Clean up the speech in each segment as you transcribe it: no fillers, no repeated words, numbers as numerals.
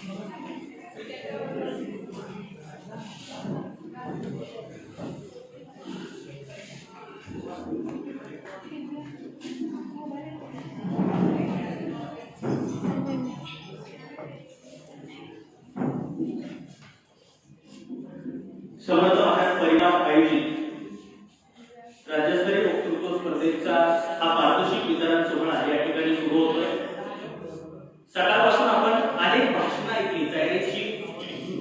समर्थ महाराज परिवार आयोजित राज्यस्तरीय वक्तृत्व स्पर्धेचा हा पारितोषिक वितरण सोहळा या ठिकाणी सुरू होतोय। सकाळपासून आपण अनेक भाषणं ऐकली, जाहिरातीची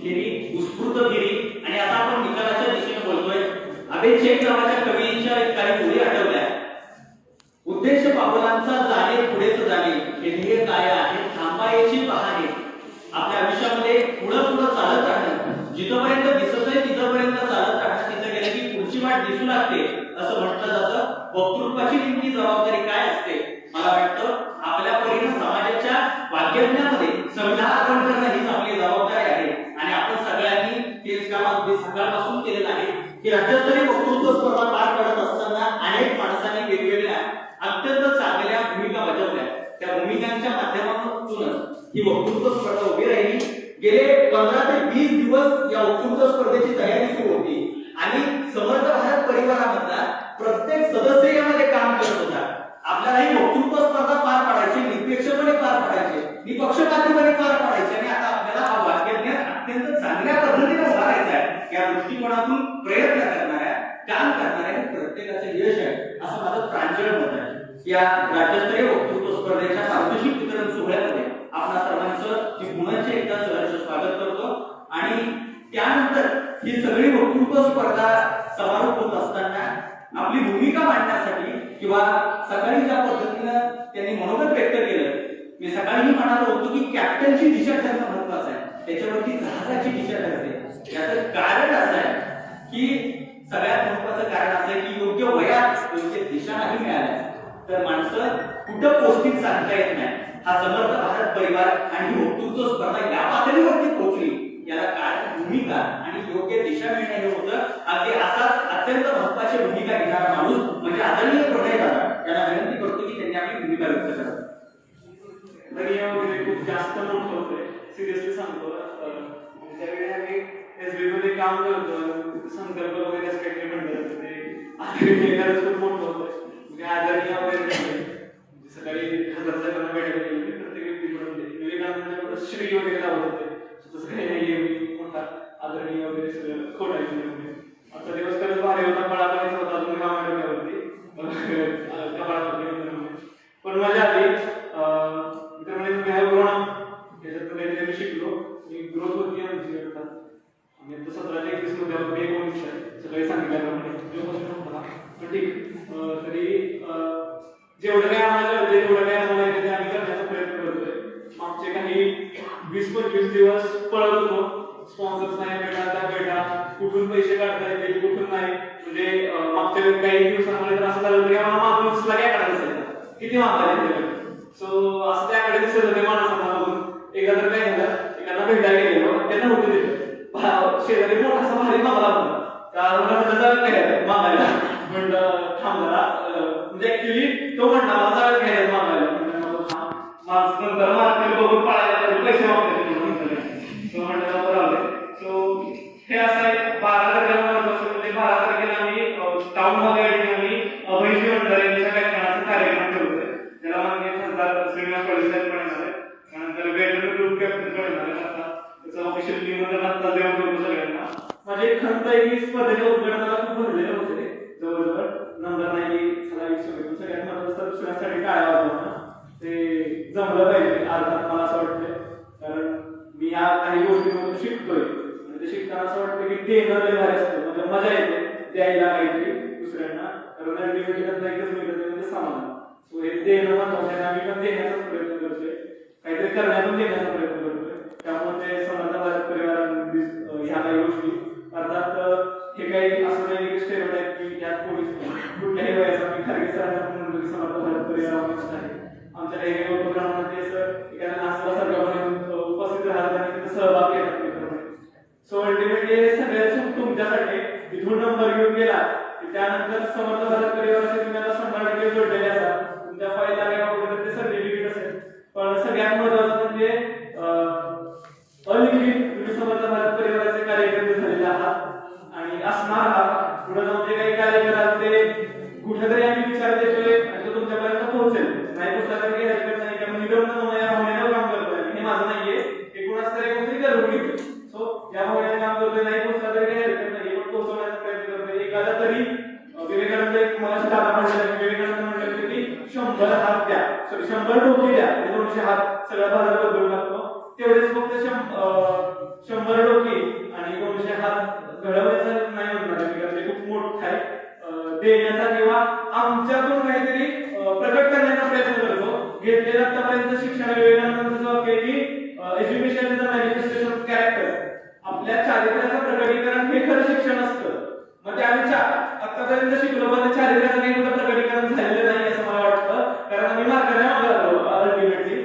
फेरी, उत्स्फूर्त फेरी आणि आता आपण निकालाच्या दिशेने बोलतोय। अबे शेख नावाच्या कवीच्या काही ओळी आठवल्या। उद्देश पावलांचा जाणे पुढेच जाणे, हे ध्येय काय आहे थांबायची बहाणे। आपल्या आयुष्यामध्ये पुढं चालत राहणं, जिथपर्यंत दिसत आहे तिथपर्यंत चालत राहणं, तिथं गेलं की पुढची वाट दिसू लागते असं म्हटलं जातं। वक्तृत्वाची नेमकी जबाबदारी काय असते? मला वाटतं आपल्या परीने समाजाच्या वाग्यज्ञामध्ये संविधान अर्पण करणं हीच आपली जबाबदारी आहे आणि आपण सगळ्यांनी तेच काम अगदी सकाळपासून केलेलं आहे की राज्यस्तरीय वक्तृत्व स्पर्धा पार पडत असताना अनेक माणसांनी वेगवेगळ्या अत्यंत चांगल्या भूमिका बजावल्या। त्या भूमिकांच्या माध्यमातून ही वक्तृत्व स्पर्धा उभी राहिली। गेले 15 ते 20 दिवस या वक्तृत्व स्पर्धेची तयारी सुरू होती आणि समर्थ भारत परिवारामधला प्रत्येक सदस्य यामध्ये काम करत होता। आपल्याला ही वक्तृत्व स्पर्धा पार पाडायची, निष्पक्षपणे पार पाडायची, निपक्षपातीपणे पार पाडायची आणि आता आपल्याला हा वाक्यज्ञान अत्यंत चांगल्या पद्धतीने उभारायचा आहे। या दृष्टिकोनातून प्रयत्न करणाऱ्या, काम करणाऱ्या प्रत्येकाचे यश आहे असं माझं प्रांजळ मत आहे। या राज्यस्तरीय वक्तृत्व स्पर्धेच्या पारितोषिक वितरण सोहळ्यामध्ये आपणा सर्वांचं मी पुन्हा एकदा सहर्ष स्वागत करतो आणि त्यानंतर ही सगळी वक्तृत्व स्पर्धा समारोप होत असताना आपली भूमिका मांडण्यासाठी किंवा सकाळी ज्या पद्धतीनं त्यांनी मनोगत व्यक्त केलं, मी सकाळी म्हणालो होतो की कॅप्टनची दिशा ठरणं महत्त्वाचं आहे, त्याच्यावरती जहाजाची दिशा ठरते। याचं कारण असं आहे की सगळ्यात महत्त्वाचं कारण असं आहे की योग्य वयात योग्य दिशा नाही मिळाल्या तर माणसं कुठं पोहोचतील सांगता येत नाही। हा समर्थ भारत परिवार आणि ही वक्तृत्व स्पर्धा या पातळीवरती पोहोचली, याला कारण भूमिका आणि योग्य दिशा मिळणे हे होतं। अगदी असाच अत्यंत महत्त्वाची भूमिका घेणारा माणूस म्हणजे आदरणीय प्रणय दादा, याला विनंती करतो की त्यांनी आपली भूमिका व्यक्त करावी। तरी यामध्ये खूप जास्त मोठं होतंय, सिरियसली सांगतो। ज्यावेळी आम्ही एसबी मध्ये काम करतो, संदर्भ वगैरे असं काही म्हणतात ते आदरणीय खूप मोठं होतंय। म्हणजे आदरणीय वगैरे सकाळी 1000 जणांना भेटायला गेलो, प्रत्येक व्यक्तीकडून विवेकानंद श्री वगैरे लावत होते, तसं काही नाहीये मोठा आदरणीय वगैरे सगळं खोटायचं म्हणजे आजचा दिवस खरंच भारी होता। मला करायचा होता अजून कामावरती पण मजा आली। मित्र म्हणजे तुम्ही आहे ग्रोन याच्यात काहीतरी शिकलो, मी ग्रोथ होती आमची अर्थात आम्ही आता 17 ते 21 मध्ये आहोत, 19 सगळे सांगितल्याप्रमाणे पण ठीक। तरी जेवढं काय आम्हाला कळतंय तेवढं काय आम्हाला येते आम्ही करण्याचा प्रयत्न करतोय। मागचे काही 20-25 दिवस पळत होतो, स्पॉन्सर्स नाही भेटा, त्या भेटा, कुठून पैसे काढता येतील कुठून नाही। म्हणजे मागच्या काही दिवसांमध्ये तर असं झालं की आम्हाला मागून काय काढायचं असेल किती मागता सो असं त्याकडे दिसत होते माणसांना बघून। एकदा तर काय झालं, एखादा भेटायला गेलेलो त्यांना होते शेजारी मोठा भारी मागला होता, काय मागायला म्हणलं थांब जरा, म्हणजे ऍक्च्युली तो म्हणला मला सगळं घ्यायला मागायला माणसं नंतर मार्केट बघून पळायला पैसे मागतात तो म्हणलं बरोबर। सो हे असं आहे 12 तारखेला म्हणजे 12 तारखेला आम्ही टाउन हॉल या ठिकाणी अभयजी भंडारे यांच्या व्याख्यानाचा कार्यक्रम ठेवतोय, त्याला माननीय खासदार श्रीनिवास पाटील साहेब पण येणार आहे, त्यानंतर वेगवेगळे ग्रुप कॅप्टन पण येणार आहे। आता त्याचं ऑफिशियल निमंत्रण आता देऊन ठेवतो सगळ्यांना। माझी खंत आहे की स्पर्धेच्या उद्घाटनाला खूप भरलेले होते जवळजवळ नंबर नाही सगळ्यात महत्त्वाचं दुसऱ्यासाठी काय वाजवणं ते जमलं पाहिजे अर्थात मला असं वाटतंय, कारण मी या काही गोष्टींमधून शिकतोय आणि ते शिकताना असं वाटतं की देणं लय भारी असतं, म्हणजे मजा येते द्यायला काहीतरी दुसऱ्यांना, कारण अल्टिमेटली एकच मिळतं म्हणजे समाधान। सो हे देणं महत्त्वाचं आहे, आम्ही पण देण्याचाच प्रयत्न करतोय, काहीतरी करण्यातून देण्याचा प्रयत्न करतोय। त्यामुळे ते समर्थ भारत परिवार ह्या काही गोष्टी अर्थात हे काही असं नाही की स्टेरियोटाइप की यात कोणीच कुठल्याही वयाचा मी खारगे सरांना म्हणून की समर्थ भारत परिवार आहे। आमच्या काही उपक्रमामध्ये असं एखाद्या नाश्ता उपस्थित राहतात आणि तिथे सहभाग घेतात। सो अल्टिमेटली हे सगळ्यात सुख तुमच्यासाठी इथून नंबर घेऊन गेला की त्यानंतर समर्थ भारत परिवाराशी तुम्ही आता 100% जोडलेले असाल, तुमच्या फाईलला काय ते सर्टिफिकेट फ्रीडम न या भावनेवर काम करतोय. हे माझं नाहीये, हे कोणाच तरी कोणतरी करून घेतो. सो या भावनेने काम करतोय, नाही पोहोचला तरी काही हरकत नाही, पण पोहोचवण्याचा प्रयत्न करतोय. एखादा तरी विवेकानंद एक मला दादा म्हणलं, विवेकानंद म्हणलं की 100 हात द्या, सॉरी 100 डोके द्या, 200 हात सगळा भारत बदलून टाकतो. तेवढेच फक्त 100 डोके आणि 200 हात घडवण्याचा नाही म्हणणार, म्हणजे खूप मोठा आहे. देण्याचा किंवा आमच्यातून काहीतरी प्रकट करण्याचा प्रयत्न करतो. घेतलेलं आतापर्यंत शिक्षण विवेकानंदांचं वाक्य की education is a manifestation of character. आपल्या चारित्र्याचं प्रकटीकरण हे खरं शिक्षण असतं. मग ते आम्ही आतापर्यंत शिकलो, पण चारित्र्याचं काही कुठं प्रकटीकरण झालेलं नाही असं मला वाटतं. कारण आम्ही मार्ग नाही लागलो अल्टिमेटली,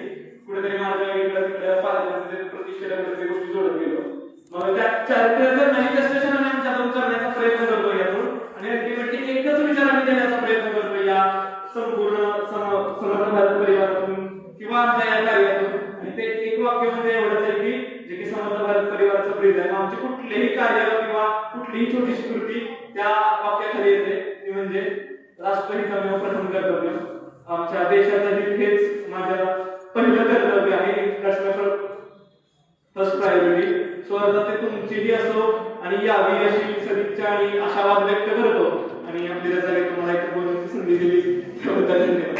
कुठेतरी मार्ग इकडे तिकडे पालकांमध्ये प्रतिष्ठेला कुठेतरी गोष्टी जोडत गेलो. मग त्या चारित्र्याचं मॅनिफेस्टेशन आम्ही आमच्यातून करण्याचा प्रयत्न करतो यातून, आणि अल्टिमेटली एकच विचार आम्ही देण्याचा प्रयत्न करतो या संपूर्ण समर्थ भारत परिवारातून किंवा आमच्या या कार्यातून. आणि ते एक वाक्य म्हणजे एवढंच आहे की जे की समर्थ भारत परिवाराचं प्रेम आहे, आमचे कुठलेही कार्य किंवा कुठलीही छोटीशी कृती त्या वाक्याखाली येते, ती म्हणजे राष्ट्रहिताने प्रथम कर्तव्य. आमच्या देशाचं हित हेच माझं पहिलं कर्तव्य आहे, राष्ट्राचं फर्स्ट प्रायोरिटी. स्वर्गात ते तुमचीही असो आणि यावी अशी सदिच्छा आणि आशावाद व्यक्त करतो. आणि आपली रजा तुम्हाला एक बोलण्याची संधी दिली त्याबद्दल धन्यवाद.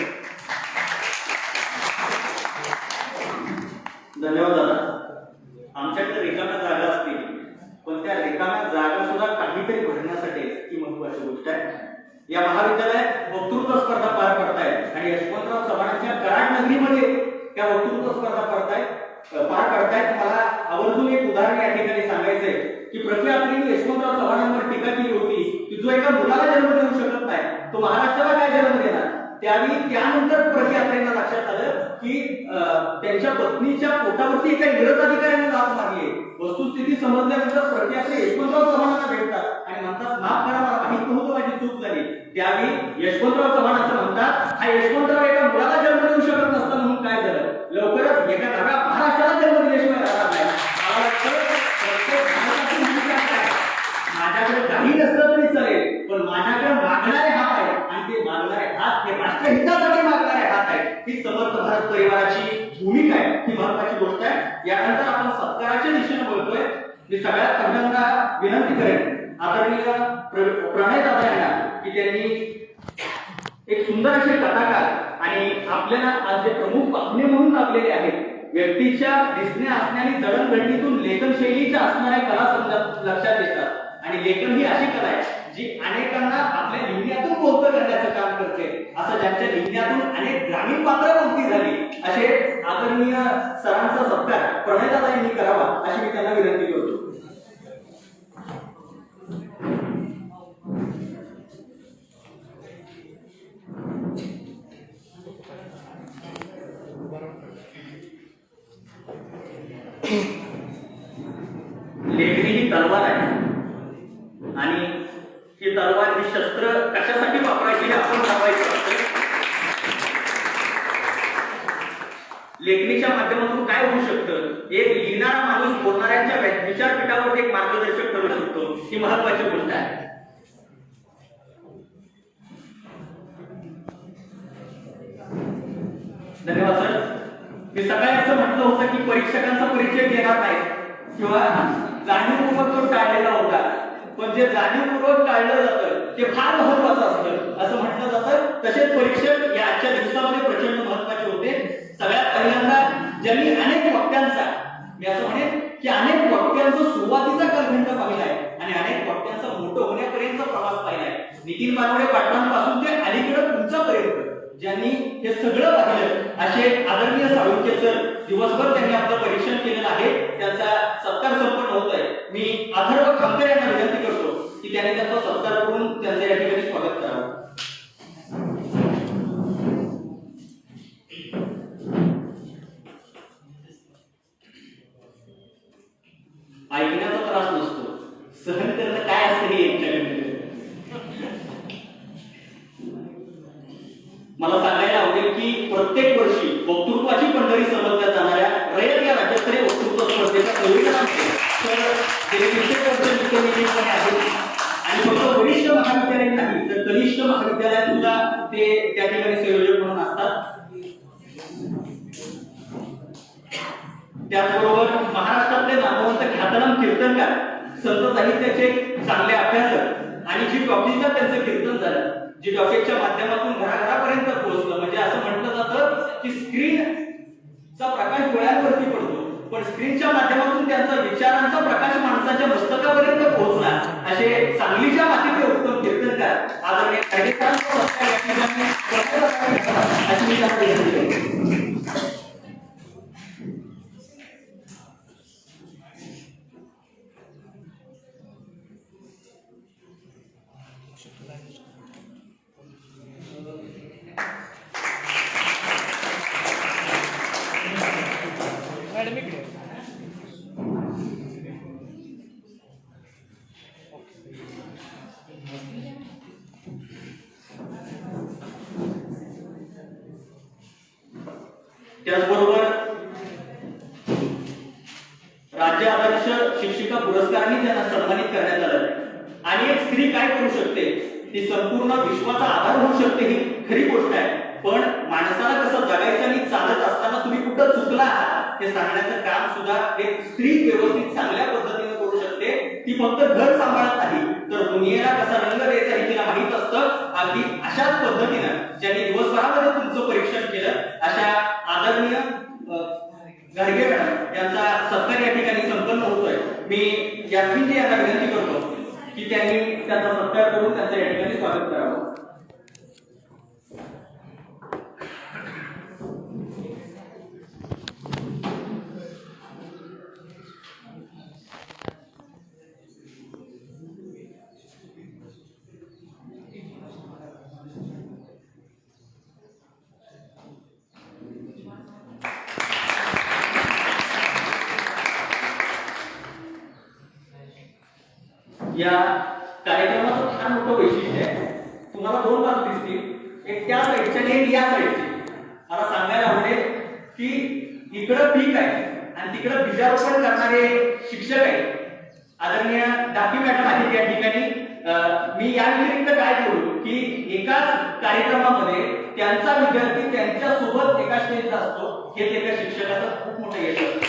धन्यवाद दादा. आमच्याकडे रिकाम्या जागा असतील, पण त्या रिकाम्या जागा सुद्धा काहीतरी भरण्यासाठी ही महत्वाची गोष्ट आहे. या महाविद्यालयात वक्तृत्व स्पर्धा पार पडतायत आणि यशवंतराव चव्हाणांच्या कराड नगरीमध्ये त्या वक्तृत्व स्पर्धा पार पडतायत. मला आवर्जून एक उदाहरण या ठिकाणी सांगायचंय की प्रतिआत्रीने यशवंतराव चव्हाणांवर टीका केली होती की जो एका मुलाला जन्म देऊ शकत नाही तो महाराष्ट्राला काय जन्म देणार. त्यानंतर प्रतिआत्रींना लक्षात आलं की त्यांच्या पत्नीच्या पोटावरती एका इंग्रज अधिकाऱ्याने लाथ मारली. वस्तुस्थिती समजल्यानंतर प्रतिआत्री यशवंतराव चव्हाणांना भेटतात आणि म्हणतात, माफ करा, मला माहित नव्हतं, माझी चूक झाली. त्यावेळी यशवंतराव चव्हाण असं म्हणतात, हा यशवंतराव एका मुलाला जन्म देऊ शकत नसता म्हणून काय झालं, लवकरच एका नव्या महाराष्ट्राला जन्म दिल्याशिवाय राहणार नाही. माझ्याकडे काही नसलं तरी चालेल, पण माझ्याकडे मागणारे हात आहेत आणि ते मागणारे हात हे राष्ट्रहितासाठी मागणारे हात आहेत. ही समर्थ भारत परिवाराची भूमिका आहे, ही महत्वाची गोष्ट आहे. यानंतर आपण सत्काराच्या दिशेने बोलतोय. मी सगळ्यात पहिल्यांदा विनंती करेन आदरणीय प्रणय दादा यांना की त्यांनी एक सुंदर असे कथाकार आणि आपल्याला आज जे प्रमुख पाहुणे म्हणून लाभलेले आहेत, व्यक्तीच्या दिसण्या असण्याने जडणघडणीतून लेखन शैलीच्या असणाऱ्या कला लक्षात येतात. आणि लेखन ही अशी कला आहे जी अनेकांना आपल्या लिहिण्यातून बोलतं करण्याचं काम करते. असं ज्यांच्या लिहिण्यातून अनेक ग्रामीण पात्र बोलती झाली, असे आदरणीय सरांचा सत्कार प्रणयदादा यांनी करावा अशी मी त्यांना विनंती करतो. लेखणी ही तलवार आहे आणि ही तलवार, ही शस्त्र कशासाठी वापरायची हे आपण ठरवायचं असतं. लेखणीच्या माध्यमातून काय होऊ शकतं, एक लिहिणारा माणूस बोलणाऱ्यांच्या विचारपीठावर एक मार्गदर्शक ठरू शकतो. ही महत्वाची गोष्ट आहे. धन्यवाद सर. मी सकाळी असं म्हटलं होतं की परीक्षकांचा परिचय देणार नाही किंवा जाणीवपूर्वक तो टाळलेला होता, पण जे जाणीवपूर्वक टाळलं जातं ते फार महत्वाचं असतं असं म्हटलं जातं. तसेच परीक्षक या आजच्या दिवसामध्ये प्रचंड महत्वाचे होते. सगळ्यात पहिल्यांदा ज्यांनी अनेक वक्त्यांचा, मी असं म्हणेन की अनेक वक्त्यांचा सुरुवातीचा कालखंड पाहिलाय आणि अनेक वक्त्यांचा मोठं होण्यापर्यंतचा प्रवास पाहिलाय. नितीन बानवडे पाटलांपासून ते अलीकडे तुमच्यापर्यंत ज्यांनी हे सगळं पाहिलं असे आदरणीय साळुंखे सर, दिवसभर त्यांनी आपलं परीक्षण केलेलं आहे. त्यांचा सत्कार संपन्न होत आहे. मी अथर्व खामकर यांना विनंती करतो की त्यांनी त्यांचा सत्कार करून त्यांचं या ठिकाणी स्वागत करावं. ऐकण्याचा त्रास नसतो, सहन करणं काय असतं हे यांच्याकडे. मला सांगायला आवडेल की प्रत्येक वर्षी वक्तृत्वाची पंढरी समजल्या जाणाऱ्या रयत या राज्यस्तरीय वक्तृत्व स्पर्धेचा संयोजन गेले 300 वर्ष नित्यनियमितपणे आहे. आणि फक्त वरिष्ठ महाविद्यालय नाही तर कनिष्ठ महाविद्यालयात सुद्धा ते त्या ठिकाणी संयोजक म्हणून असतात. त्याचबरोबर महाराष्ट्रातले नामवंत ख्यातनाम कीर्तनकार, संत साहित्याचे चांगले अभ्यासक आणि जी टॉकिंगचं त्यांचं कीर्तन झालं, जी टॉकिंगच्या माध्यमातून घराघरापर्यंत पोहोचलं. म्हणजे असं म्हटलं जातं की स्क्रीनचा प्रकाश डोळ्यांवरती पडतो, पण स्क्रीनच्या माध्यमातून त्यांचा विचारांचा प्रकाश माणसाच्या मस्तकापर्यंत पोहोचणार असे सांगलीच्या मातीचे उत्तम कीर्तनकार आदरणीय खडगेंचा सत्कार या ठिकाणी अशी मी त्यांना विनंती करतो. त्याचबरोबर राज्य आदर्श शिक्षिका पुरस्काराने त्यांना सन्मानित करण्यात आलं. आणि एक स्त्री काय करू शकते, ती संपूर्ण विश्वाचा आधार होऊ शकते, ही खरी गोष्ट आहे. पण माणसाला कसं जगायचं आणि चालत असताना तुम्ही कुठं चुकला आहात हे सांगण्याचं काम सुद्धा एक स्त्री व्यवस्थित चांगल्या पद्धतीने करू शकते. ती फक्त घर सांभाळत नाही, तर दुनियेला कसा रंग द्यायचा हे तिला माहित असतं. अगदी अशाच पद्धतीनं ज्यांनी दिवसभरामध्ये तुमचं परीक्षण केलं अशा आदरणीय गाडगे मॅडम यांचा सत्कार या ठिकाणी संपन्न होतोय. मी यास्मिनजी यांना विनंती करतो की त्यांनी त्यांचा सत्कार करून त्यांचं या ठिकाणी स्वागत करावं. या कार्यक्रमाचं फार मोठं वैशिष्ट्य आहे. तुम्हाला दोन बाजू दिसतील, एक त्या साईडची आणि एक या साईडची. मला सांगायला आवडेल की इकडं पीक आहे आणि तिकडं बीजारोपण करणारे शिक्षक आहेत. आदरणीय डाकी मॅडम आहेत या ठिकाणी. मी या व्यतिरिक्त काय बोलू की एकाच कार्यक्रमामध्ये त्यांचा विद्यार्थी त्यांच्या सोबत एका स्टेजला असतो, हे एका शिक्षकाचं खूप मोठं यश असतं.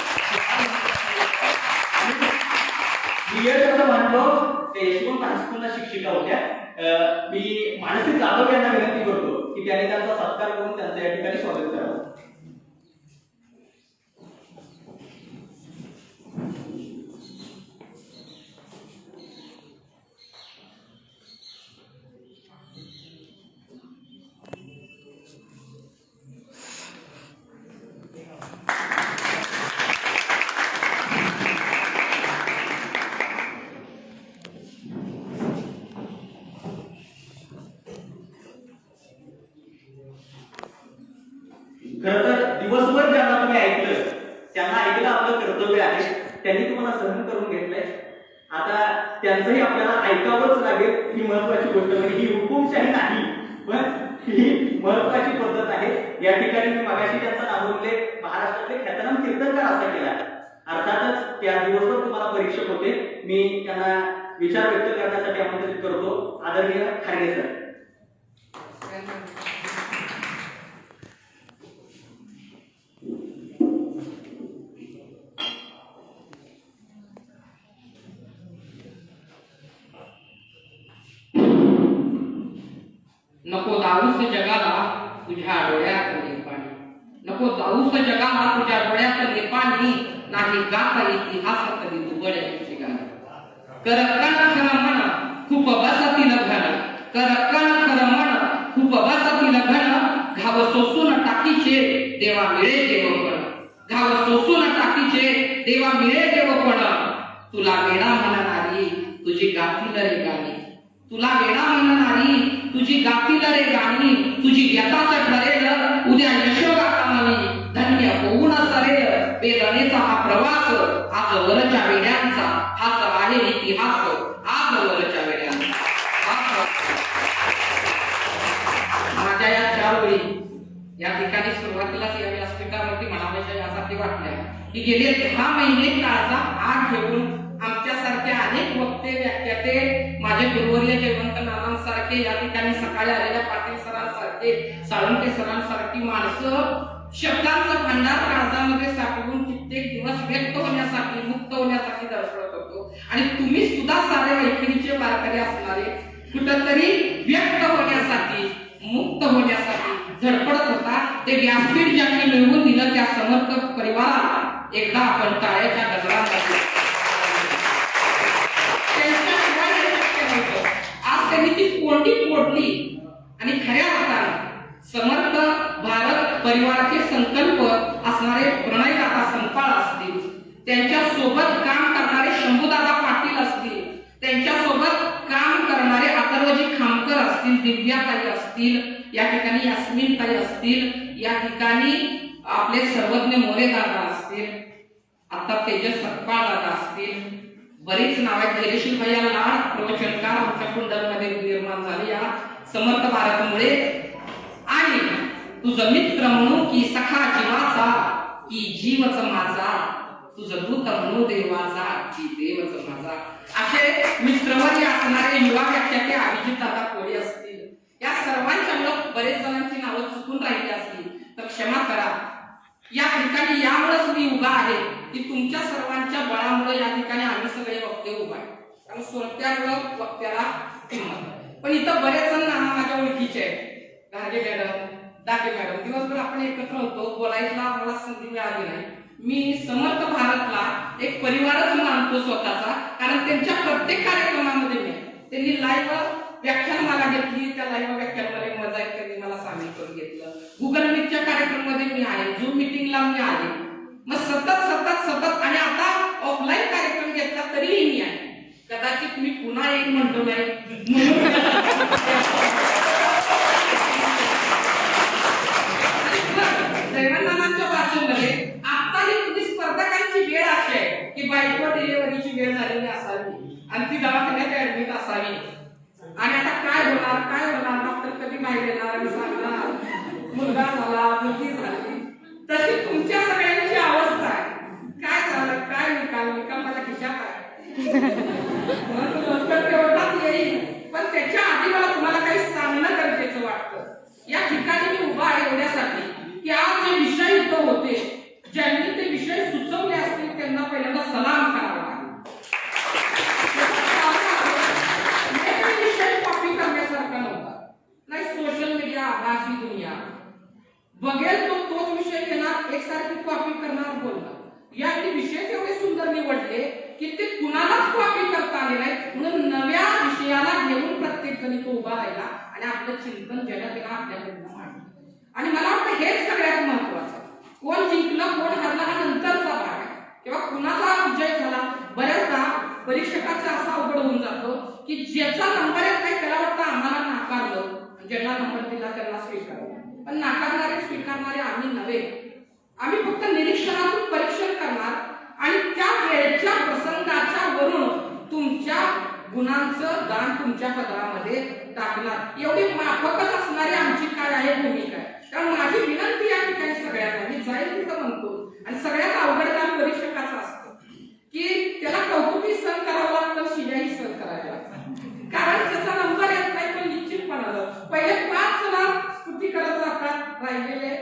मी यश असं म्हणतो ते यशवंत हायस्कूलला शिक्षिका होत्या. मी मानसी जाधव यांना विनंती करतो की त्यांनी त्यांचा सत्कार करून त्यांचं या ठिकाणी स्वागत करावं. खरं तर दिवसभर ज्यांना तुम्ही ऐकलं त्यांना ऐकलं आपलं कर्तव्य आहे. त्यांनी तुम्हाला सहन करून घेतलंय, आता त्यांचंही आपल्याला ऐकावंच लागेल. ही महत्वाची गोष्ट म्हणजे ही हुकुमशाही नाही, पण ही महत्वाची पद्धत आहे. या ठिकाणी मी मागाशी त्यांचं नाव उल्लेख महाराष्ट्रातले ख्यातनाम कीर्तनकार असा केला. अर्थातच त्या दिवसभर तुम्हाला परीक्षक होते. मी त्यांना विचार व्यक्त करण्यासाठी आमंत्रित करतो. आदरणीय खारगे सर. नको जाऊस जगाला तुझ्या डोळ्यात पाणी, नको जाऊस जगाला तुझ्या डोळ्यात पाणी, नाही गाता इतिहास कधी दुबळ्याची गाणी. कर कण खर मन खूप बसतील घन, कर कण खर मन खूप बसतील घन, घाव सोसून टाकीचे देवा मिळे देवपण, घाव सोसून टाकीचे देवा मिळे देवपण. तुला वेडा म्हणणारी तुझी गातील रे गाणी, तुला वेडा म्हणणारी तुझी गातील रे गाणी. तुझी व्यथाच ठरेल उद्या यशोगाथा म्हणी, धन्य होऊन सरेल वेदनेचा हा प्रवास. आज वरच्या वेड्यांचा हाच आहे इतिहास, आज वरच्या वेड्यांचा. माझ्या या चार ओळी या ठिकाणी सुरुवातीलाच या व्यासपीठावरती म्हणाव्याच्या यासाठी वाटल्या की गेले 10 महिने काळचा आग घेऊन आमच्यासारखे अनेक वक्ते व्याख्याते, माझे गुरुवर्य जयवंत नानांसारखे, या ठिकाणी सकाळी आलेल्या पाटील सरांसारखे, साळुंके सरांसारखी माणसं शब्दांचं भंडार काळजामध्ये साठवून कित्येक दिवस मुक्त होण्यासाठी धडपडत होतो आणि तुम्ही सुद्धा सारे मैत्रिणीचे वारकरी असणारे कुठंतरी व्यक्त होण्यासाठी मुक्त होण्यासाठी धडपडत होता. ते व्यासपीठ ज्यांनी मिळवून दिलं त्या समर्थ परिवाराला एकदा आपण टाळ्याच्या गजरामध्ये त्यांच्याशिवाय हे शक्य नव्हतं. आज त्यांनी ती कोंडी फोडली आणि खऱ्या अर्थाने समर्थ भारत परिवाराचे संकल्प असणारे प्रणयदाता संपाळ असतील, त्यांच्या सोबत काम करणारे शंभूदादा पाटील असतील, त्यांच्या सोबत काम करणारे अथर्वजी खामकर असतील, दिव्याताई असतील, या ठिकाणी यास्मिनताई असतील, या ठिकाणी आपले सर्वज्ञ मोरे दादा असतील, आता तेजस सतपाळ दादा असतील, बरीच नाव आहेत. धैर्यशील भैया लाड प्रवचनकार आमच्या कुंडलमध्ये निर्माण झाले या समर्थ भारतमुळे. आणि तुझं मित्र म्हणू की सखा जीवाचा की जीवच माझा, तुझं दूत म्हणू देवाचा की देवच माझा, असे मित्रवरी असणारे युवा व्याख्याते अभिजित दादा कोळी असतील. या सर्वांच्यामुळे बरेच जणांची नावं चुकून राहिली असतील तर क्षमा करा. या ठिकाणी यामुळेच मी उभा आहे की तुमच्या सर्वांच्या बळामुळे या ठिकाणी आम्ही सगळे वक्ते उभा आहे. कारण सोडत्यामुळं वक्त्याला किंमत. पण इथं बरेच जण नाना माझ्या ओळखीचे आहेत. गाडगे मॅडम, दागे मॅडम, दिवसभर आपण एकत्र होतो, बोलायला आम्हाला संधी मिळाली नाही. मी समर्थ भारतला एक परिवारच मानतो स्वतःचा, कारण त्यांच्या प्रत्येक कार्यक्रमामध्ये मी त्यांनी लाईव्ह व्याख्यान मला घेतली, त्या लाईव्ह व्याख्यानामध्ये मजा आहे त्यांनी मला सामील करून घेतलं. गुगल मीटच्या कार्यक्रमामध्ये मी आहे, झूम मीटिंगला मी आहे. मग सतत सतत सतत आणि आता ऑफलाईन कार्यक्रम घेतला तरीही मी आहे. कदाचित मी पुन्हा एक म्हणतो नाही दैवनानांच्या भाषेमध्ये आताही तुम्ही स्पर्धकांची वेळ अशी आहे की बायको डिलिव्हरीची वेळ झालेली असावी आणि ती दवाखान्यात ऍडमिट असावी आणि आता काय होणार डॉक्टर कधी बाहेर येणार सांगणार, मुलगा झाला मुलगी झाली. तशी तुमच्या सगळ्यांची अवस्था आहे. काय झालं, काय निकाल माझ्या खिशात आहे तेवढाच येईल. पण त्याच्या आधी मला तुम्हाला काही सांगणं गरजेचं वाटतं. या ठिकाणी मी उभा आहे एवढ्यासाठी की आज जे विषय इथं होते, ज्यांनी ते विषय सुचवले असतील त्यांना पहिल्यांदा सलाम करावा. विषय कॉपी करण्यासारखा नव्हता. नाही सोशल मीडिया आभासी दुनिया बघेल तो तोच विषय घेणार, एकसारखी कॉपी करणार, बोलणार. या विषय एवढे सुंदर निवडले की ते कुणालाच कॉपी करता आले नाही. म्हणून नव्या विषयाला घेऊन प्रत्येक जणी तो उभा राहिला आणि आपलं चिंतन जगाला आपल्याकडनं मांडलं. आणि मला वाटतं हेच सगळ्यात महत्वाचं. कोण जिंकलं कोण हरला हा नंतरचा भाग आहे किंवा कुणाचा विजय झाला. बऱ्याचदा परीक्षकाचा असा अवघड होऊन जातो की ज्याचा नंबर येत नाही त्याला वाटतं आम्हाला नाकारलं, ज्यांना नंबर दिला त्यांना स्वीकारलं. पण नाकारणारे स्वीकारणारे आम्ही नव्हे. आम्ही फक्त निरीक्षणातून परीक्षण करणार आणि त्या वेळच्या प्रसंगाच्या वरून तुमच्या गुणांचं दान तुमच्या पदरामध्ये टाकणार. एवढी माफकच असणारी आमची काय आहे भूमिका आहे. कारण माझी विनंती या ठिकाणी सगळ्यांना, मी जाईल तिथं म्हणतो, आणि सगळ्यात अवघड काम परीक्षकाचं असतं की त्याला कौतुकी सहन करावं लागतं, शिव्याही सहन करायला लागतं. कारण त्याचा नंबर येत नाही पण निश्चितपणानं पहिले 5 जण स्तुती करत राहतात, राहिलेले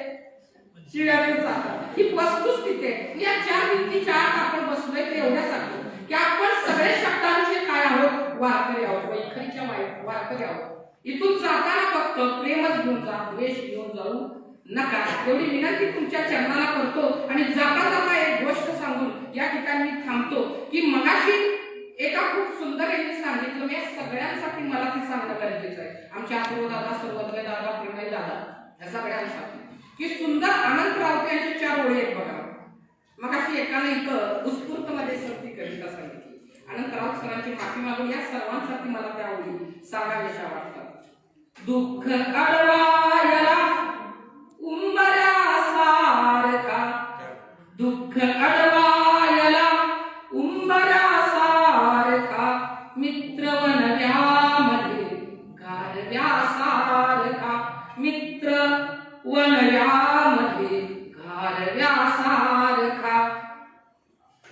शिव्या देत जातात. ही वस्तुस्थिती आहे. या 4 भिंतीच्या आत आपण बसलोय ते एवढ्यासाठी की आपण सगळे शब्दांचे काय आहोत, वारकरी आहोत, वैखरीच्या वारकरी आहोत. इथून जाताना फक्त प्रेमच घेऊन जा, द्वेष घेऊन जाऊ नका, एवढी विनंती तुमच्या चरणाला करतो. आणि जाता जाता एक गोष्ट सांगून या ठिकाणी मी थांबतो की मगाशी एका खूप सुंदर यांनी सांगितलं, या सगळ्यांसाठी मला ते सांगणं गरजेचं आहे. आमच्या अथर्व दादा, सर्वज्ञ दादा, प्रणय दादा, या सगळ्यांसाठी की सुंदर अनंत राऊत यांचे 4 ओळी आहेत बघा. मगाशी एकाने इथं उत्स्फूर्त मध्ये सरती कविता सांगितली. अनंत राऊत सरांची माफी मागून या सर्वांसाठी मला त्या ओळी सांगाव्याशा वाटतात. दुःख अडवायला उंबऱ्यासारखा, दुःख अडवायला उंबऱ्यासारखा, मित्र वनव्यामध्ये गारव्यासारखा, मित्र वनव्यामध्ये गारव्यासारखा,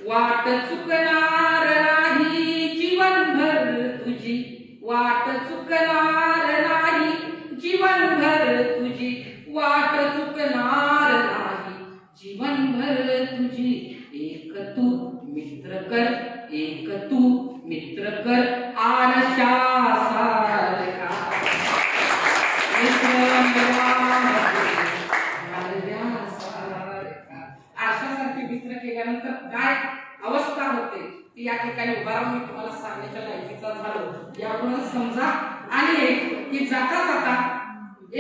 वाट चुकणार नाही जीवनभर तुझी, वाट चुकणार नाही जीवनभर तुझी, वाट चुकणार नाही जीवनभर तुझी, एक तू मित्र विचित्र केल्यानंतर काय अवस्था होते ती या ठिकाणी उभा राहून मी तुम्हाला सांगण्याच्या लायकीचा झालो यावरून समजा. आणि की जाता जाता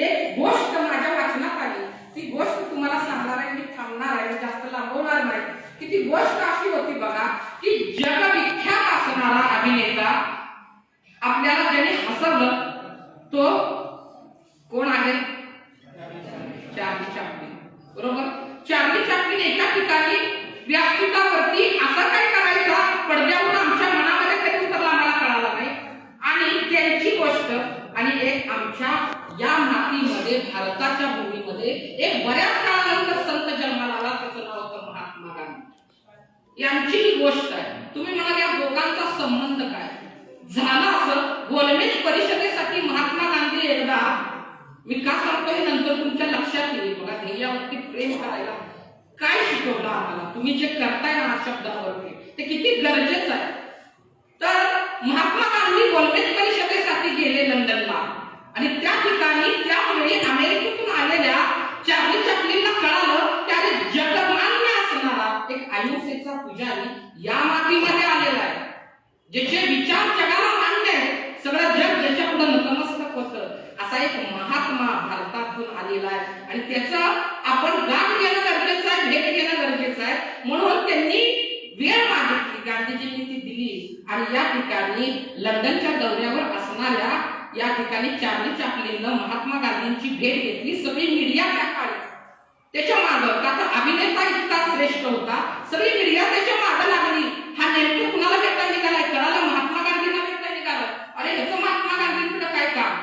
एक गोष्ट माझ्या वाचनात आली, ती गोष्ट तुम्हाला सांगणार आहे, मी थांबणार आहे, जास्त लांबवणार नाही. की ती गोष्ट अशी होती बघा की जगविख्यात असणारा अभिनेता आपल्याला ज्याने हसवलं तो कोण आहे? Charlie Chaplin. बरोबर. चार्ली चॅप्लिन एका ठिकाणी व्यासपीठावरती असं काय करायचा पडद्यावरून आमच्या मनामध्ये कधी उतरला मला कळाला नाही. आणि त्यांची गोष्ट आणि एक आमच्या या मातीमध्ये भारताच्या भूमीमध्ये एक बऱ्याच काळानंतर संत जन्माला आला, त्याचं नाव होतं महात्मा गांधी. यांची ही गोष्ट आहे. तुम्ही म्हणाल या दोघांचा संबंध काय झाला? असं गोलमेज परिषदेसाठी महात्मा गांधी एकदा, मी का सांगतोय नंतर तुमच्या लक्षात येईल बघा, ध्येयावरती प्रेम करायला काय शिकवलं आम्हाला, तुम्ही जे करताय ना शब्दावरती ते किती गरजेचं आहे. तर महात्मा गांधी गोलमेज परिषदेसाठी गेले लंडनला आणि त्या ठिकाणी त्यावेळी अमेरिकेतून आलेल्या चार्ली चॅप्लिनला कळालं की अरे जगमान्य असणारा एक अहिंसेचा पुजारी या मातीमध्ये आलेला आहे, ज्याचे विचार जगाला मान्य आहे, सगळं जग ज्याच्या पुढे नतमस्तक होतं, असा एक महात्मा भारतातून आलेला आहे. आणि त्याचा आपण गाठ घेणं गरजेचं आहे, भेट घेणं गरजेचं आहे. म्हणून त्यांनी वेळ मागितली, गांधीजींनी ती दिली. आणि या ठिकाणी लंडनच्या दौऱ्यावर असणाऱ्या या ठिकाणी चार्ली चॅप्लिननं महात्मा गांधींची भेट घेतली. सगळी मीडिया त्या काळी त्याच्या मागं, का अभिनेता इतका श्रेष्ठ होता, सगळी मीडिया त्याच्या मागं लागली. हा नेमकं कुणाला भेटायला निघालाय? कळालं महात्मा गांधींना भेटायला निघालं. अरे ह्याचं महात्मा गांधींकडे काय काम?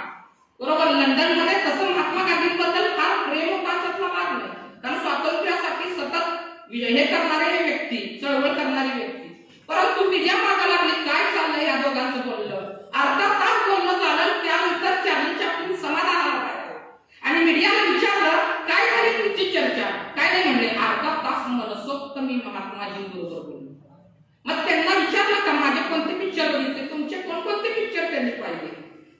बरोबर. लंडन मध्ये तसं महात्मा गांधींबद्दल फार प्रेम होता त्यातला भाग नाही, कारण स्वातंत्र्यासाठी सतत हे करणारे हे व्यक्ती, चळवळ करणारी व्यक्ती. परंतु मीडिया मागं लागली, काय चाललंय या दोघांचं बोललं. अर्धा तास बोलणं झालं, त्यानंतर चार्ली चॅप्लिन समाधानाला राहिला आणि मीडियाला विचारलं काय झाली तुमची चर्चा? काय नाही म्हणले, अर्धा तास मनसोक्त मी महात्माजींबरोबर बोललो. मग त्यांना विचारलं का माझे कोणते पिक्चर बघितले, तुमचे कोणकोणते पिक्चर त्यांनी पाहिले?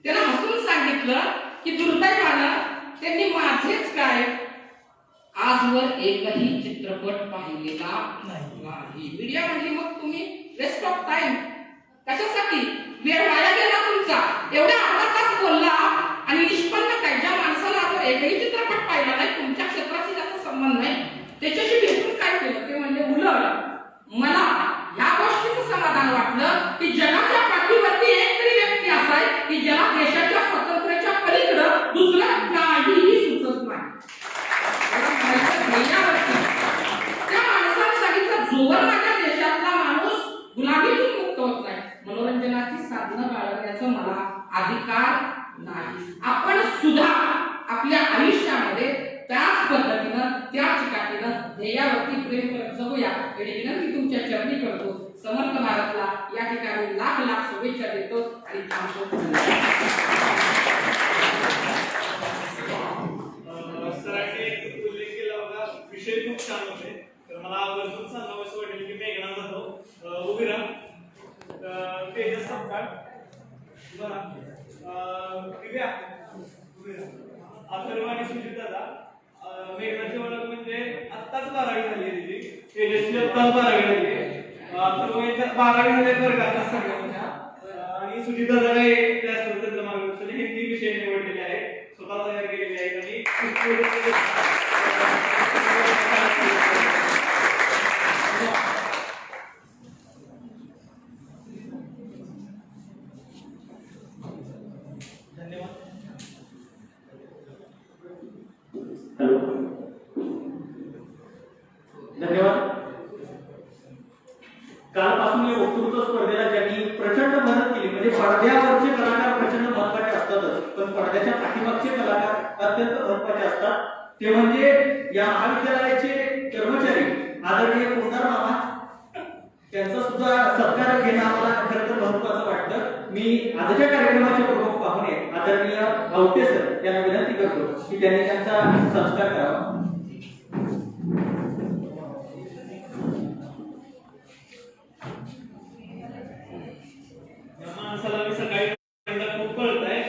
त्याला हसून सांगितलं की दुर्दैवानं त्यांनी माझेच काय आजवर एकही चित्रपट पाहिलेला नाही. मीडिया म्हणली मग तुम्ही वेस्ट ऑफ टाइम कशासाठी, वेळ वाया गेला तुमचा, एवढा अर्धा तास बोलला आणि निष्पन्न काय? ज्या माणसाला आजवर एकही चित्रपट पाहिला नाही, तुमच्या क्षेत्राशी त्याचा संबंध नाही, त्याच्याशी भेटून काय केलं? ते म्हणजे उलट मला या गोष्टीचं समाधान वाटलं की जगाच्या पाठीवरती एक तरी व्यक्ती असा आहे की ज्याला देशाच्या स्वातंत्र्याच्या पलीकडं दुसरं काहीही सुचत नाही. त्या माणसाने सांगितलं जोवर माझ्या देशातला माणूस गुलामीतून मुक्त होत नाही, मनोरंजनाची साधनं बाळगण्याचा मला अधिकार नाही. आपण सुद्धा आपल्या आयुष्यामध्ये त्याच पद्धतीनं त्याच चिकाटीनं ध्येयावरती प्रेम करत जगूया एवढी विनंती तुमच्या चरणी करतो. समर्थ भारतला या ठिकाणी लाख लाख शुभेच्छा देतो आणि सरांनी उल्लेख केला होता, विषय खूप छान होते. तर मला आवर्जून सांगावंसं वाटेल की मेघना जाधव उभी राहा, तेजस संकाळ बघा, दिव्या अथर्व आणि सुजित दादा. मेघनाची ओळख म्हणजे आत्ताच 12वी झाली आहे तिची, तेजसची आत्ताच 12वी झाली आहे, अथर्व 12वी झाले वर्गात सगळ्या, आणि सुजित दादा काही जास्त त्यांचं मार्गदर्शन हिंदी विषय निवडलेले आहे, स्वतः तयार केलेले आहेत. धन्यवाद. हॅलो, धन्यवाद. कालपासून या वक्तृत्व स्पर्धेला ज्यांनी प्रचंड मदत केली, म्हणजे पडद्यावरचे कलाकार प्रचंड महत्वाचे असतातच, पण पडद्याच्या पाठीमागचे कलाकार अत्यंत महत्वाचे असतात. ते म्हणजे या महाविद्यालयाचे कर्मचारी आदरणीय पोदार मामा, त्यांचा सुद्धा सत्कार घेणं आम्हाला खरं तर महत्वाचं वाटतं. मी आजच्या कार्यक्रमाचे प्रमुख पाहुणे आदरणीय गावटे सर यांना विनंती करतो की त्यांनी त्यांचा संस्कार करावा. माणसाला मी सकाळी खूप कळत आहे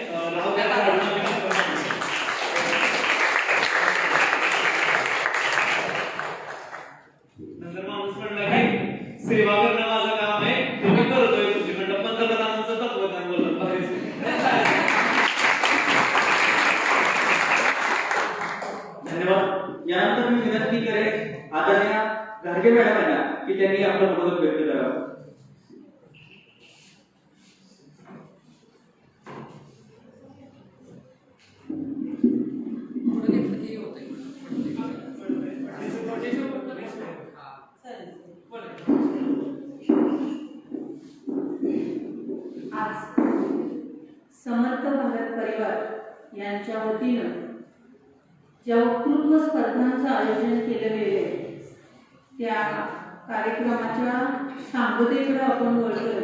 नंतर घारगे मॅडम आहे ना की त्यांनी आपलं मनोगत व्यक्त करावं. आज समर्थ भारत परिवार यांच्या वतीनं ज्या वक्तृत्व स्पर्धांचं आयोजन केलं गेले त्या कार्यक्रमाच्या सांगतेकडे आपण वळतोय.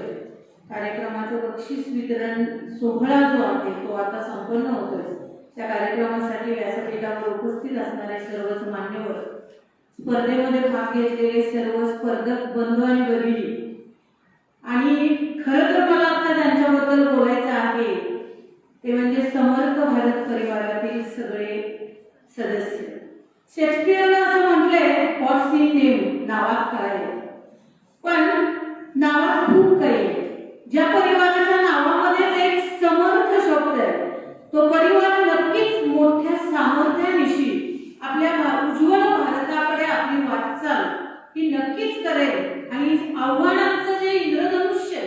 कार्यक्रमाचं बक्षीस वितरण सोहळा जो आहे तो आता संपन्न होतोय. त्या कार्यक्रमासाठी व्यासपीठावर उपस्थित असणारे सर्वच मान्यवर, स्पर्धेमध्ये भाग घेतलेले सर्व स्पर्धक बंधू आणि भगिनी, आणि खरं तर मला आता त्यांच्याबद्दल बोलायचं आहे ते म्हणजे समर्थ भारत परिवारातील सगळे सदस्य. शेक्सपियरने असं म्हटलंय, व्हॉट्स इन नेम, नावात काय आहे. पण नावात खूप काही आहे. ज्या परिवाराच्या नावामध्येच एक समर्थ शब्द आहे तो परिवार नक्कीच मोठ्या सामर्थ्यानिशी आपल्या उज्ज्वल भारताकडे आपली वाटचाल ही नक्कीच करेल आणि आव्हानांचं जे इंद्रधनुष्य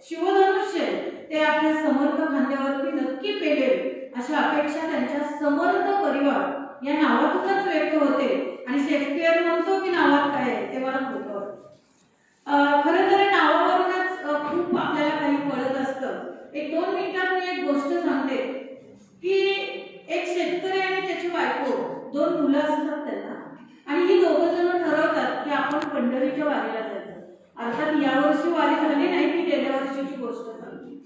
शिवधनुष्य ते आपल्या समर्थ खांद्यावरती नक्की पेलेल अशा अपेक्षा त्यांच्या समर्थ परिवार या नावातूनच व्यक्त होते. आणि शेक्सपियर म्हणतो की नावात काय आहे ते मला खूप आवडतं. खरं तर नावावरूनच खूप आपल्याला काही कळत असतं. 1-2 मिनिटात मी एक गोष्ट सांगते की एक शेतकरी आणि त्याची बायको, 2 मुलं असतात त्यांना, आणि ही दोघं जण ठरवतात की आपण पंढरीच्या वारीला जायचं. अर्थात यावर्षी वारी झाली नाही, ती गेल्या वर्षीची गोष्ट सांगते.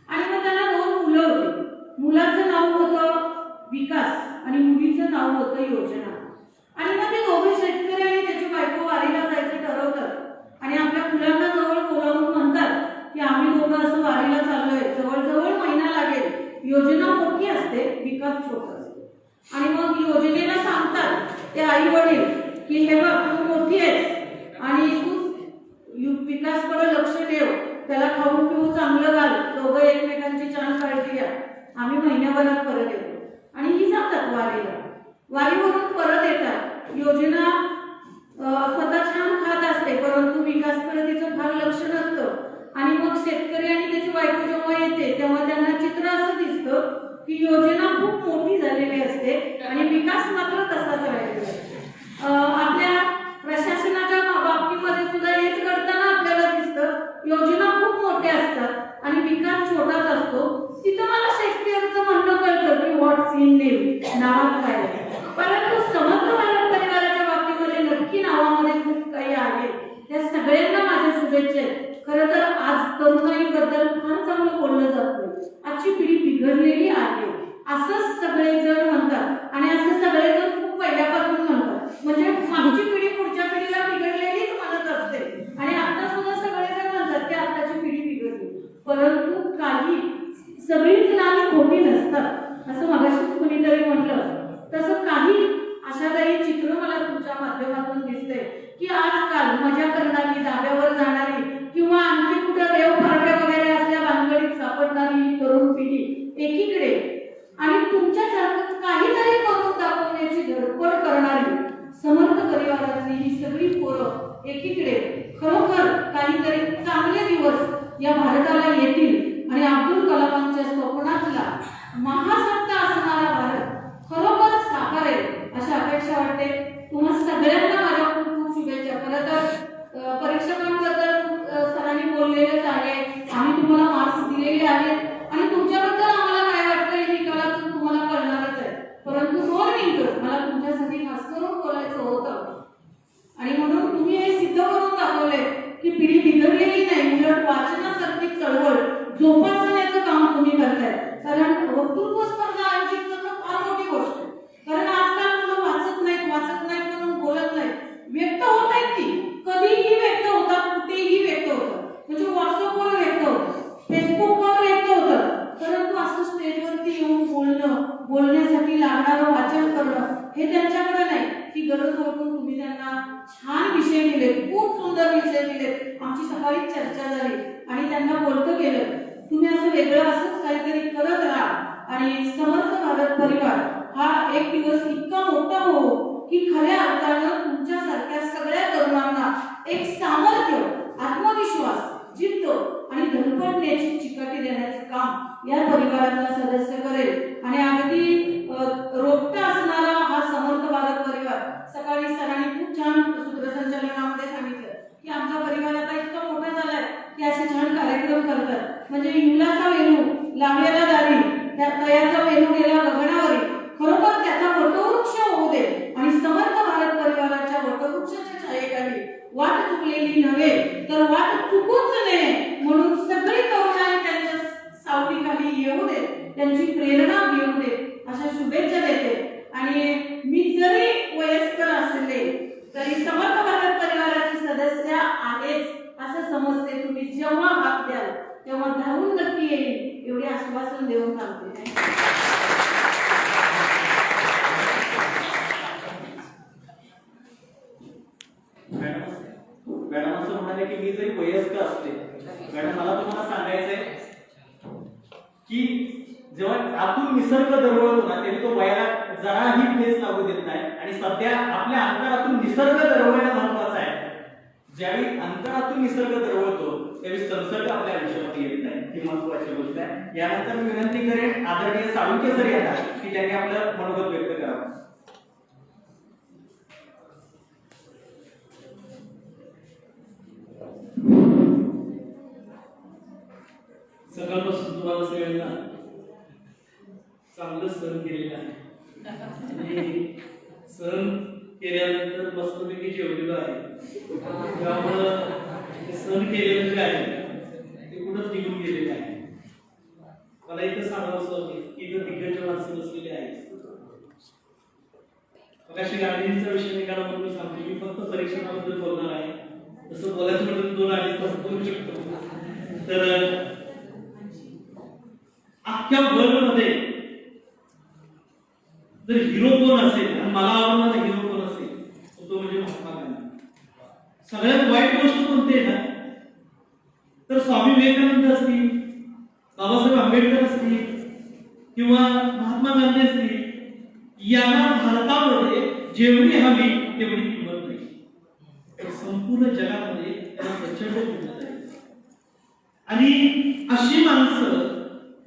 आणि मग त्यांना 2 मुलं होती. मुलाचं नाव होतं विकास आणि मुलीचं नाव होतं योजना. आणि मग ते दोघे शेतकरी आणि त्याची बायको वारीला जायचं ठरवतात आणि आपल्या मुलांना जवळ बोलावून म्हणतात की आम्ही दोघं असं वारीला चाललोय, जवळजवळ महिना लागेल. योजना मोठी असते, विकास छोटा असतो. आणि मग योजनेला सांगतात ते आई वडील की हे बघ तू मोठी आहेस आणि तू विकासकडे लक्ष ठेव, त्याला खाऊ पिऊ चांगलं घाल, दोघं एकमेकांची छान काळजी घ्या, आम्ही महिन्याभरात परत येतो. आणि ही जातात वारीला. वारीवरून परत येतात. योजना स्वतः छान खात असते परंतु विकासकडे तिचं फार लक्ष नसतं. आणि मग शेतकरी आणि त्याची बायको जेव्हा येते तेव्हा त्यांना चित्र असं दिसतं की योजना खूप मोठी झालेली असते आणि विकास मात्र तसाच राहिलेला असतो. आपल्या प्रशासनाच्या बाबतीमध्ये सुद्धा हेच घडताना आपल्याला दिसतं. योजना खूप मोठ्या असतात आणि विकास छोटाच असतो. तिथं मला शेक्सपियरचं म्हणणं कळतं की व्हॉट्स इन नेम, नावात काय आहे. परंतु समर्थ भारत परिवाराच्या बाबतीमध्ये नक्की नावामध्ये खूप काही आहे. त्या सगळ्यांना माझ्या शुभेच्छा आहेत. खरं तर आज तरुणाईबद्दल फार चांगलं बोललं जातं. आजची पिढी बिघडलेली आहे असंच सगळेजण म्हणतात आणि असं सगळेजण खूप पहिल्यापासून म्हणतात. म्हणजे मागची पिढी पुढच्या पिढीला बिघडलेलीच म्हणत असते आणि आता सुद्धा सगळेजण म्हणतात की आताची पिढी बिघडली. परंतु काही सगळीच नावी खोटी नसतात असं मगाशीच कुणीतरी म्हटलं. तसं काही आशादायी चित्र मला तुमच्या माध्यमातून दिसते की आजकाल मजा करणारी, धाब्यावर जाणारी किंवा आणखी कुठं देव पार्ट्या वगैरे असल्या भानगडीत सापडणारी तरुण पिढी एकीकडे आणि तुमच्यासारखं काहीतरी करून दाखवण्याची धडपड करणारी समर्थ परिवारातली ही सगळी पोरं एकीकडे खरोखर काहीतरी चांगले दिवस या भारताला येतील आणि अब्दुल कलामांच्या स्वप्नातला महासत्ता असणारा भारत खरोखर साकारेल अशा अपेक्षा वाटते. तुम्हा सगळ्यांना माझ्या खूप खूप शुभेच्छा. खरं तर परीक्षकांबद्दल सरांनी बोललेलेच आहे, आम्ही तुम्हाला मार्क्स दिलेले आहेत आणि तुमच्याबद्दल आम्हाला काय वाटतं हे निकालातून तुम्हाला कळणारच आहे. परंतु 2 मिनिटं मला तुमच्यासाठी खास करून बोलायचं होतं आणि म्हणून तुम्ही हे सिद्ध करून दाखवले की पिढी बिघडलेली नाही, उलट वाचनासारखी चळवळ जोपासण्याचं काम तुम्ही करताय. कारण वक्तृत्व स्पर्धा आयोजित करणं फार मोठी गोष्ट आहे. कारण आजकाल मुलं वाचत नाहीत म्हणून बोलत नाहीत. व्यक्त होत आहेत ती कधीही व्यक्त होतात, कुठेही व्यक्त होतात. म्हणजे व्हॉट्सअपवर व्यक्त होतात, फेसबुकवर व्यक्त होतात. परंतु असं स्टेजवरती येऊन बोलण्यासाठी लागणारं वाचन करणं हे त्यांच्याकडे नाही. ही गरज ओळखून तुम्ही त्यांना छान विषय दिले, खूप सुंदर विषय दिले. आमची सकाळी चर्चा झाली आणि त्यांना बोलतं गेलं. तुम्ही असं वेगळं असंच काहीतरी करत राहा आणि समर्थ भारत परिवार हा एक दिवस इतका मोठा हो की खऱ्या अर्थानं तुमच्यासारख्या सगळ्या तरुणांना एक सामर्थ्य, आत्मविश्वास, जिद्द आणि धडपडण्याची चिकाटी देण्याचं काम या परिवारातला सदस्य करेल. आणि अगदी रोपटा असणारा हा समर्थ भारत परिवार, सकाळी सरांनी खूप छान सूत्रसंचालनामध्ये सांगितलं की आमचा परिवार आता इतका मोठा झालाय की असे छान कार्यक्रम करतात. म्हणजे युलाचा वेणू लागलेला दारी, त्या तयाचा वेणू गेला गगनावरी. खरोखर त्याचा वटवृक्ष होऊ दे आणि समर्थ भारत परिवाराच्या वटवृक्षाच्या छायेखाली वाट चुकलेली नव्हे तर वाट चुकूच नये म्हणून सगळी तरुणाई त्यांच्या सावलीखाली येऊ दे, त्यांची प्रेरणा घेऊ दे अशा शुभेच्छा देते. आणि मी जरी वयस्कर असले तरी समर्थ भारत परिवाराचे सदस्य आहेच असं समजते. तुम्ही जेव्हा हात द्याल तेव्हा धावून नक्की येईल एवढे आश्वासन देऊन थांबते. मॅडम असं म्हणाले की मी जरी वयस्कर असले, मॅडम मला तुम्हाला सांगायचंय की जेव्हा आतून निसर्ग दरवळतो ना तेव्हा तो वयाला जराही ठेच लागू देत नाही. आणि सध्या आपल्या अंतरातून निसर्ग दरवळणं महत्वाचं आहे. ज्यावेळी अंतरातून निसर्ग दरवळतो त्यावेळी संसर्ग आपल्या आयुष्यामध्ये येत नाही, ही महत्वाची गोष्ट आहे. यानंतर मी विनंती करेन आदरणीय साळुंखे सर यांना की त्यांनी आपलं मनोगत व्यक्त करावं. सकाळपासून तुम्हाला सगळ्यांना चांगलं सहन केलेलं आहे आणि सहन केल्यानंतर मस्तपैकी जेवलेलो आहे. त्यामुळं ते सहन केलेलं जे आहे ते कुठंच निघून गेलेलं आहे. मला इथं सांगावंसं होतं की इथं दिग्गज माणसं बसलेली आहेत. मगाशी गांधींचा विषय निघाला म्हणून मी सांगतो मी फक्त परीक्षणाबद्दल बोलणार आहे. तसं बोलायचं म्हणून 2-2.5 तास बोलू शकतो. तर अख्ख्या वर्ल्डमध्ये जर हिरो कोण असेल आणि मला आवडणारा हिरो कोण असेल तो म्हणजे महात्मा गांधी. सगळ्यात वाईट गोष्ट कोणती आहे ना तर स्वामी विवेकानंद असतील, बाबासाहेब आंबेडकर असतील किंवा महात्मा गांधी असतील, यांना भारतामध्ये जेवढी हवी तेवढी किंमत नाही, तर संपूर्ण जगामध्ये त्यांना प्रचंड किंमत आहे. आणि अशी माणसं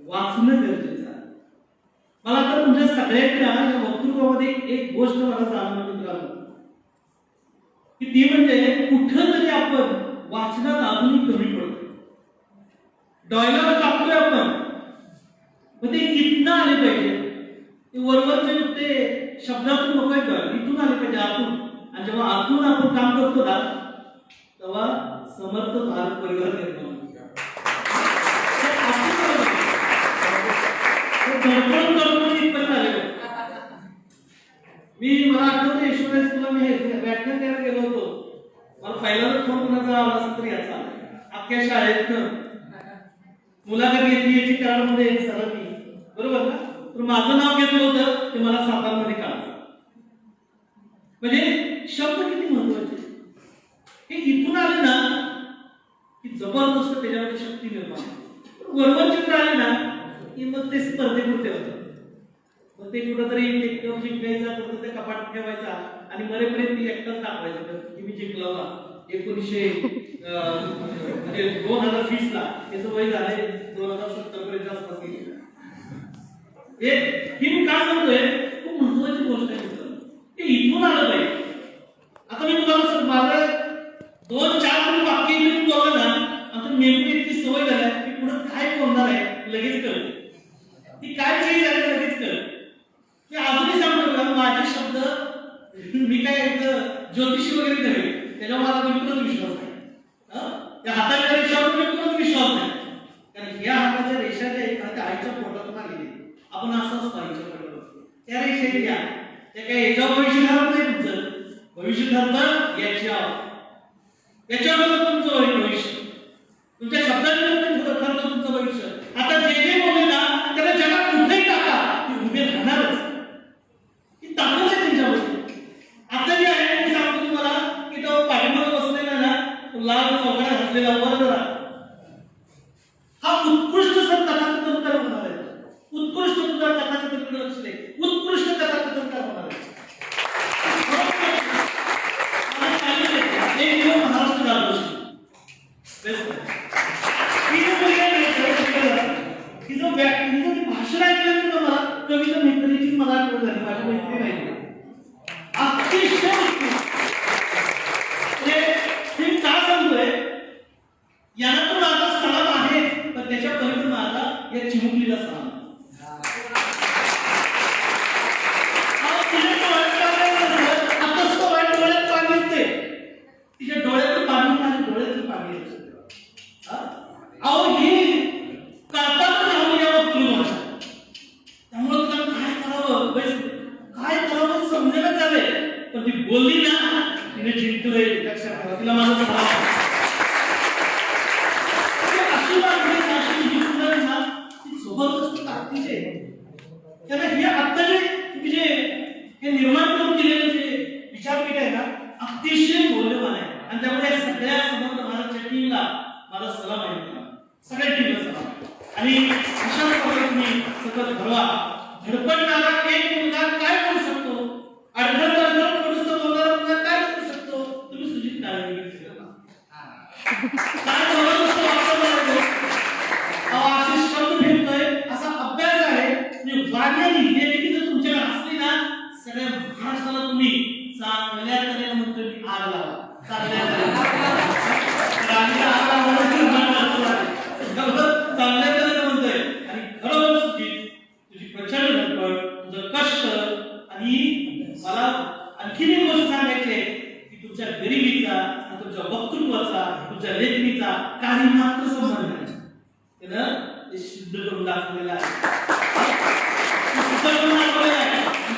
वाचणं गरजेचं आहे. मला तर तुमच्या सगळ्यांच्या या वक्तृत्वामध्ये एक गोष्ट मला जाणवली मित्रांनो की ती म्हणजे कुठं तरी आपण वाचनात अजूनही कमी पडतो. डायलॉग टाकतोय आपण मग ते इथनं आले पाहिजे, ते वरवरचे नुसते शब्दातून नको आहेत, इथून आले पाहिजे आतून. आणि जेव्हा आतून आपण काम करतो ना तेव्हा समर्थ भारत परिवार निर्माण होतो. मी मला आठवते यशवंत स्कूलला मी व्याख्यान द्यायला गेलो होतो. मला पहिल्यांदा फोन कुणाचा आला असेल तर याचा अख्ख्या शाळेतनं मुलाखत घेतली याची कराडमध्ये सरांनी, बरोबर ना. तर माझं नाव घेतलं होतं ते मला सातारमध्ये कळालं. म्हणजे शब्द किती महत्वाचे हे इथून आले ना की जबरदस्त त्याच्यामध्ये शक्ती निर्माण होते. वरवर चित्र आले ना की मग ते स्पर्धेपुरते होतं. मग ते कुठंतरी टेकअप जिंकायचा कुठं ते कपाट ठेवायचा आणि मरेपर्यंत ती एकटाच दाखवायचं की मी जिंकला होता. 2020 ला त्याचं वय झाले 2070 पर्यंत आसपास गेले. हे मी काय सांगतोय खूप महत्वाची गोष्ट आहे मित्रांनो, ते इथून आलं पाहिजे. आता मी तुम्हाला माझं 2-4 वाक्य इथून बोललं ना आता नेमकी इतकी सवय झाली की पुढे काय बोलणार आहे लगेच कळतं. ती काय चीज आहे लगेच कळतं. मी अजूनही सांगतो का माझे शब्द मी काय ज्योतिषी वगैरे नव्हे, त्याच्यावर मला बिलकुलच विश्वास नाही. त्या हाताच्या रेषावर बिलकुलच विश्वास नाही. कारण या हाताच्या रेषा ज्या आहेत त्या आईच्या पोटातून आलेली. आपण असं असतो आईच्या पोटावर त्या रेषा घ्या, त्या काय याच्यावर भविष्य ठरत नाही. तुमचं भविष्य ठरतं याच्यावर तुमचं भविष्य, तुमच्या शब्दांवर ठरतं तुमचं भविष्य. आता जे जे बोलले ना त्याला जगात कुठेही टाका ते उभे राहणारच. ही ताकद आहे त्यांच्यामध्ये. आता जे आहे मी सांगतो तुम्हाला की तो पाठीमागे बसलेला ना लाल चौकात घातलेला वर्धरा हा उत्कृष्ट संत कथाकथनकार होणार आहे. उत्कृष्ट तुझा कथाकथनकडे लक्ष दे, उत्कृष्ट कथाकथनकार होणार आहे. लक्षात ठेवा. तिला माझं सलाम. अशी बातमी अशी ही मुलं आहे ना, ती जबरदस्त ताकदीची आहे. त्याला हे आता जे हे निर्माण करून दिलेले जे विचारपीठ आहे ना, अतिशय मौल्यवान आहे. आणि त्यामुळे सगळ्या समर्थ महाराजच्या टीमला माझा सलाम आहे. सगळ्या टीमला सलाम. आणि अशाच प्रकारे तुम्ही सतत भरवा. धडपडणारा एक मुलगा काय करू शकतो, अडधड थोडंसं बोलणारा मुलगा काय करू शकतो, तुम्ही सुजित काळे काय जबरदस्त वापरणार असे शब्द भेटतोय असा अभ्यास आहे. वाद्य लिहिलेली की जर तुमच्याकडे असली ना, सगळ्या महाराष्ट्राला तुम्ही चांगल्या तऱ्हेने म्हणतोय की आग लावा. चांगल्या तऱ्हेने चांगल्या तऱ्हेने म्हणतोय. आणि खरोखर सुजित, तुझी प्रचंड धडपड, तुझं कष्ट, आणि मला आणखीन एक गोष्ट सांगायची आहे की तुमच्या गरिबीचा, तुमच्या वक्तृत्वाचा, तुमच्या लेखणीचा काही मात्र संबंध नाही. त्यानं ते सिद्ध करून दाखवलेलं आहे.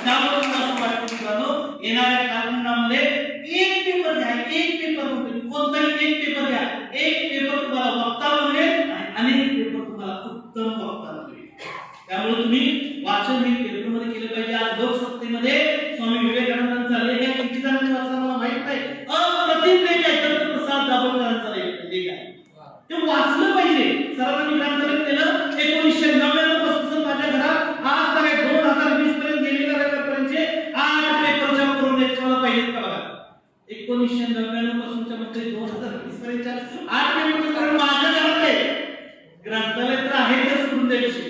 त्यामुळे मला असं वाटतं मित्रांनो, येणाऱ्या कालखंडामध्ये एक पेपर घ्या, एक पेपर कोणताही एक पेपर घ्या. एक पेपर तुम्हाला वक्ता बनेल आणि अनेक पेपर तुम्हाला उत्तम वक्ता बनेल. त्यामुळे तुम्ही वाचन हे पेपरमध्ये केलं पाहिजे. आज लोकसत्तेमध्ये स्वामी विवेकानंदांचा लेख आहे. किती जणांनी वाचला मला माहित नाही. अप्रतिम लेख आहे. दत्तप्रसाद दाभोळकरांचा लेख आहे. ते वाचलं पाहिजे. सरांनी ग्रंथालय केलं 1999 पासून माझ्या घरात आज तक 2020 पर्यंत गेलेल्या रेकॉर्डचे 8 पेपरच्या प्रोजेक्ट मला पाहिजेत का बघा. 1999 पासूनच्या मध्ये 2020 पर्यंतच्या 8 पेपर माझ्या घरात आहे. ग्रंथालय तर आहे ते सोडून द्यायचे.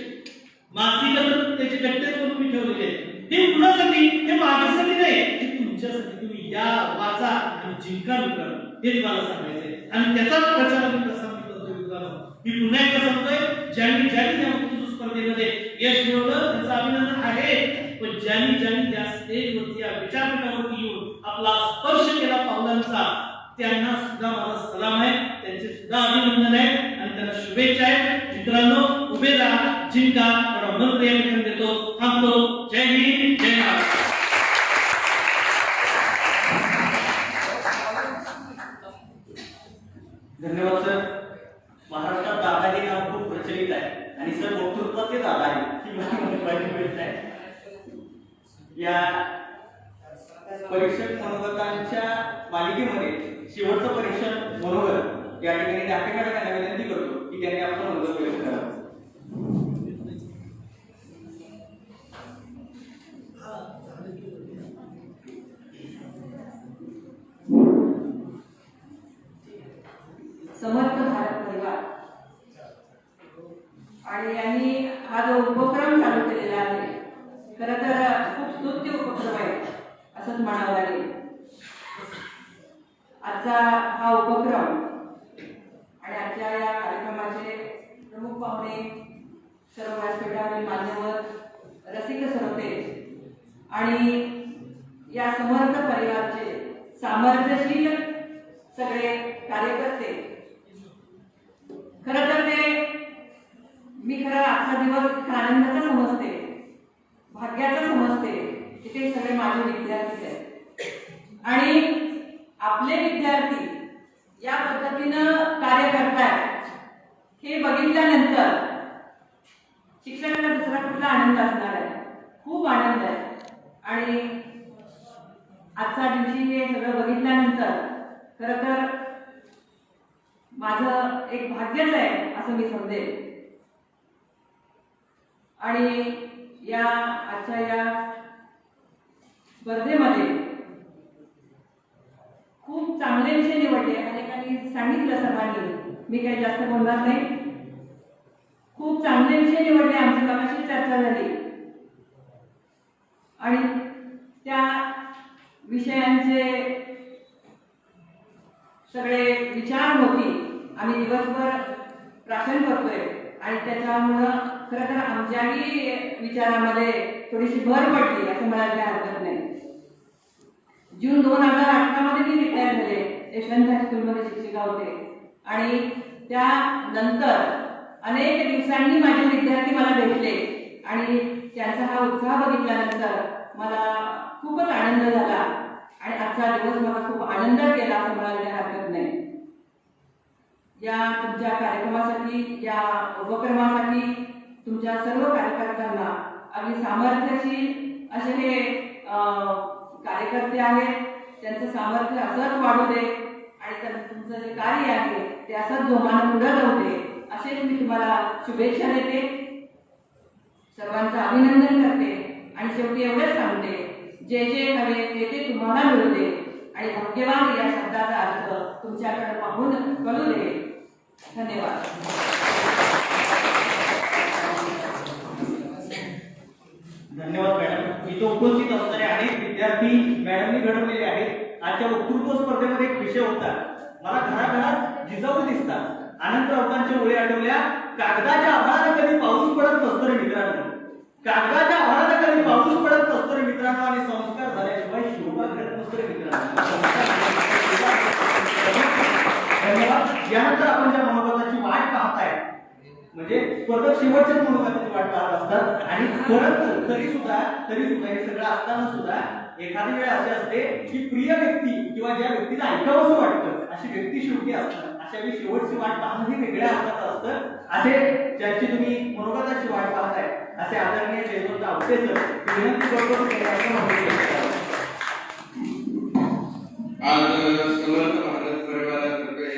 मासिक तर त्याचे कट्टे करून मी ठेवलेले आहेत. हे कुणासाठी, हे माझ्यासाठी नाही, हे तुमच्यासाठी. तुम्ही या, वाचा आणि जिंका मित्रांनो, हेच मला सांगायचंय. आणि त्याचाच प्रचार मी कसा करतोय मित्रांनो, मी पुन्हा एकदा सांगतोय, ज्यांनी या वक्तृत्व स्पर्धेमध्ये यश मिळवलं त्याचं अभिनंदन आहे. पण ज्यांनी त्या स्टेजवरती या विचारपीठावरती येऊन आपला स्पर्श केला पावलांचा, त्यांना सुद्धा माझा सलाम आहे. त्यांचे सुद्धा अभिनंदन आहे आणि त्यांना शुभेच्छा आहेत. मित्रांनो, उभे राहा, जिंका. थोडा मंत्र या ठिकाणी देतो, थांबतो. जय हिंद, जय महाराष्ट्र. धन्यवाद सर. महाराष्ट्रात दादा हे नाव खूप प्रचलित आहे आणि सर वक्तृत्वाचे दादा आहे ही महत्वाची गोष्ट आहे. या परीक्षक मनोगतांच्या मालिकेमध्ये शेवटचं परीक्षक मनोगत या ठिकाणी व्याख्यात्यांना विनंती करतो की त्यांनी आपलं मनोगत व्यक्त करावं. समर्थ भारत परिवार आणि यांनी हा जो उपक्रम चालू केलेला आहे, खरं तर खूप स्तुत्य उपक्रम आहे असंच म्हणावं लागेल. आजचा हा उपक्रम आणि आजच्या या कार्यक्रमाचे प्रमुख पाहुणे, सर्व व्यासपीठावरील मान्यवर, रसिक श्रोते आणि या समर्थ परिवारचे सामर्थ्यशील सगळे कार्यकर्ते, खरं तर मी आजचा दिवस आनंदाचा समजते, भाग्याचा समजते की ते सगळे माझे विद्यार्थीच आहेत. आणि आपले विद्यार्थी या पद्धतीनं कार्य करतात हे बघितल्यानंतर शिक्षकाला दुसरा कुठला आनंद असणार आहे. खूप आनंद आहे. आणि आजच्या दिवशी हे सगळं बघितल्यानंतर खरं तर माझं एक भाग्यच आहे असं मी समजेल. आणि या आजच्या या स्पर्धेमध्ये खूप चांगले विषय निवडले. अनेकांनी सांगितलं सर्वांनी, मी काही जास्त बोलणार नाही. खूप चांगले विषय निवडले, आमची मगाशी चर्चा झाली आणि त्या विषयांचे सगळे विचार होती. आम्ही दिवसभर प्राशन करतोय आणि त्याच्यामुळं खरं तर आमच्याही विचारामध्ये थोडीशी भर पडली असं मला काही हरकत नाही. जून 2018 मध्ये मी रिटायर झाले. यशवंत हायस्कूलमध्ये शिक्षिका होते आणि त्यानंतर अनेक दिवसांनी माझे विद्यार्थी मला भेटले आणि त्यांचा हा उत्साह बघितल्यानंतर मला खूपच आनंद झाला आणि आजचा दिवस मला खूप आनंद केला असं म्हणायला काही हरकत नाही. या तुमच्या कार्यक्रमासाठी, या उपक्रमासाठी तुमच्या सर्व कार्यकर्त्यांना अगदी सामर्थ्याशी असे हे कार्यकर्ते आहेत, त्यांचं सामर्थ्य असंच वाढू दे आणि तुमचं जे कार्य आहे ते असंच जोमानं पुढे जाऊ दे असे मी तुम्हाला शुभेच्छा देते. सर्वांचं अभिनंदन करते आणि शेवटी एवढंच सांगते, जे जे हवे ते तुम्हाला मिळू दे आणि भाग्यवान या शब्दाचा अर्थ तुमच्याकडे पाहून कळू दे. धन्यवाद. धन्यवाद मॅडम. इथं उपस्थित असणारे अनेक विद्यार्थी मॅडमनी घडवलेले आहेत. आजच्या वक्तृत्व स्पर्धेमध्ये एक विषय होता, मला घराघरात जिजाऊ दिसतात. अनंत राऊतांच्या ओळी आठवल्या, कागदाच्या आभाळाला कधी पाऊस पडत नसतो रे मित्रांनो, कागदाच्या आभाळाला कधी पाऊस पडत नसतो रे मित्रांनो, आणि संस्कार झाल्याशिवाय शोभा घडत नसतो रे मित्रांनो. धन्यवाद. यानंतर आपण ज्या मनोगताची वाट पाहताय, म्हणजे स्पर्धक शेवटच्या मनोगताची वाट पाहत असतात, आणि परंतु तरी सुद्धा हे सगळं असताना सुद्धा एखादी वेळ अशी असते की प्रिय व्यक्ती किंवा ज्या व्यक्तीला ऐकावंसं वाटतं अशी व्यक्ती शेवटी असतात. अशा वेळी शेवटची वाट पाहणं हे वेगळ्या अर्थाचं असतं. असे ज्यांची तुम्ही मनोगताची वाट पाहताय असे आदरणीय जयवंत आवटे सर, विनंती करतो आज समर्थ भारत परिवारातर्फे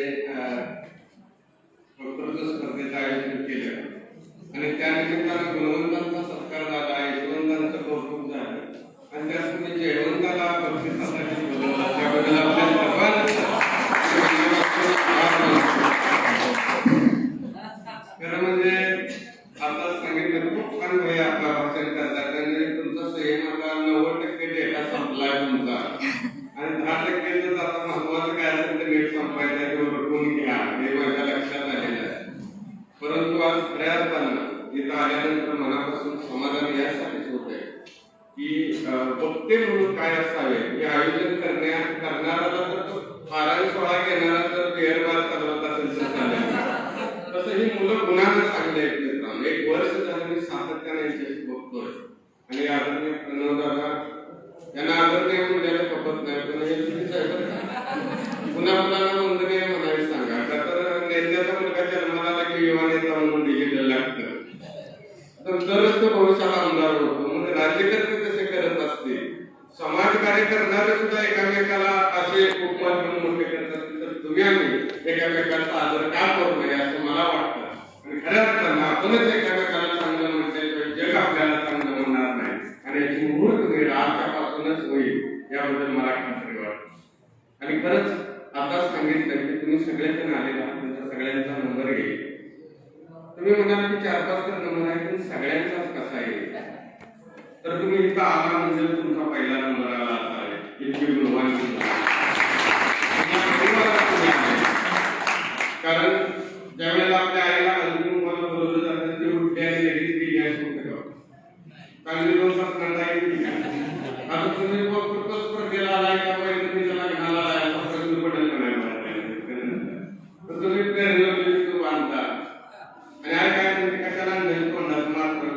वक्तृत्व स्पर्धेचं आयोजन केलं आणि त्या निमित्तानं गुणवंतांचा सत्कार झाला, यशवंतांचं कौतुक झालं आणि त्यात तुम्ही जयवंताला बक्षिसासाठी बोलवलं, त्याबद्दल आपल्या सर्वांचं खरं म्हणजे आता सांगितलं खूप छान भाई आपला भाषण करतात, त्यांनी तुमचा संयम आता 90% डेटा संपलाय तुमचा आणि 10% आता महत्वाचं काय असेल ते नीट संपायचं किंवा रटवून घ्या हे माझ्या लक्षात आलेलं आहे. परंतु आज खऱ्या अर्थानं इथं आल्यानंतर मनापासून समाधान यासाठीच होत आहे की वक्ते म्हणून काय असावे, हे आयोजन करणाऱ्याला तर फारांग सोहळा घेणारा तर पेअरबार चालवत असेल तर चालेल, तसं ही मुलं गुणानं चांगले आहेत मित्रांनो. 1 वर्ष झालं मी सातत्याने यांच्याशी बघतोय आणि आदरणीय प्रणव दादा यांना आदरणीय मुलाला खपत नाही, पण हे चुकीचं आहे बरं का. पुन्हा मुलांना वंदनीय म्हणावी सांगा, का तर नेत्याचा मुलगा जन्माला आला की युवा नेता म्हणून डिजिटल लागतं, तरच तो भविष्याला आमदार होतो. म्हणजे राज्यकर्ते कसे करत असतील, समाजकार्य करणारे सुद्धा एकामेकाला असे उपमान घेऊन मोठे करत असतील, तर तुम्ही आम्ही एकामेकांचा आदर का करू नये असं मला वाटतं. आणि खऱ्या अर्थानं आपणच एकामेकाला चांगलं म्हटल्याशिवाय जग आपल्याला चांगलं म्हणणार नाही आणि याची मुहूर्त वेळ आजच्यापासूनच होईल याबद्दल मला खात्री वाटते. आणि खरंच आता सांगितलं की तुम्ही सगळेजण आलेला तुमचा सगळ्यांचा नंबर येईल. तुम्ही म्हणाल की 4-5 तर नंबर आहे पण सगळ्यांचाच कसा येईल, तर तुम्ही इथं आला म्हणजे तुमचा पहिला नंबर आला असावे, इतकी गुणवान कारण ज्या वेळेला आपल्या आईला अंतिम मला बोलवलं जातं ती उठते आणि लगेच गेली अशी होते चांगली 2 तास नंतर येईल. आता तुम्ही वक्तृत्व स्पर्धेला आलाय का पहिले तुम्ही त्याला घाला असा प्रश्न पडेल का नाही, तर तुम्ही प्रेरणा बांधता आणि आई काय म्हणते कशाला नाही तोंडात मात्र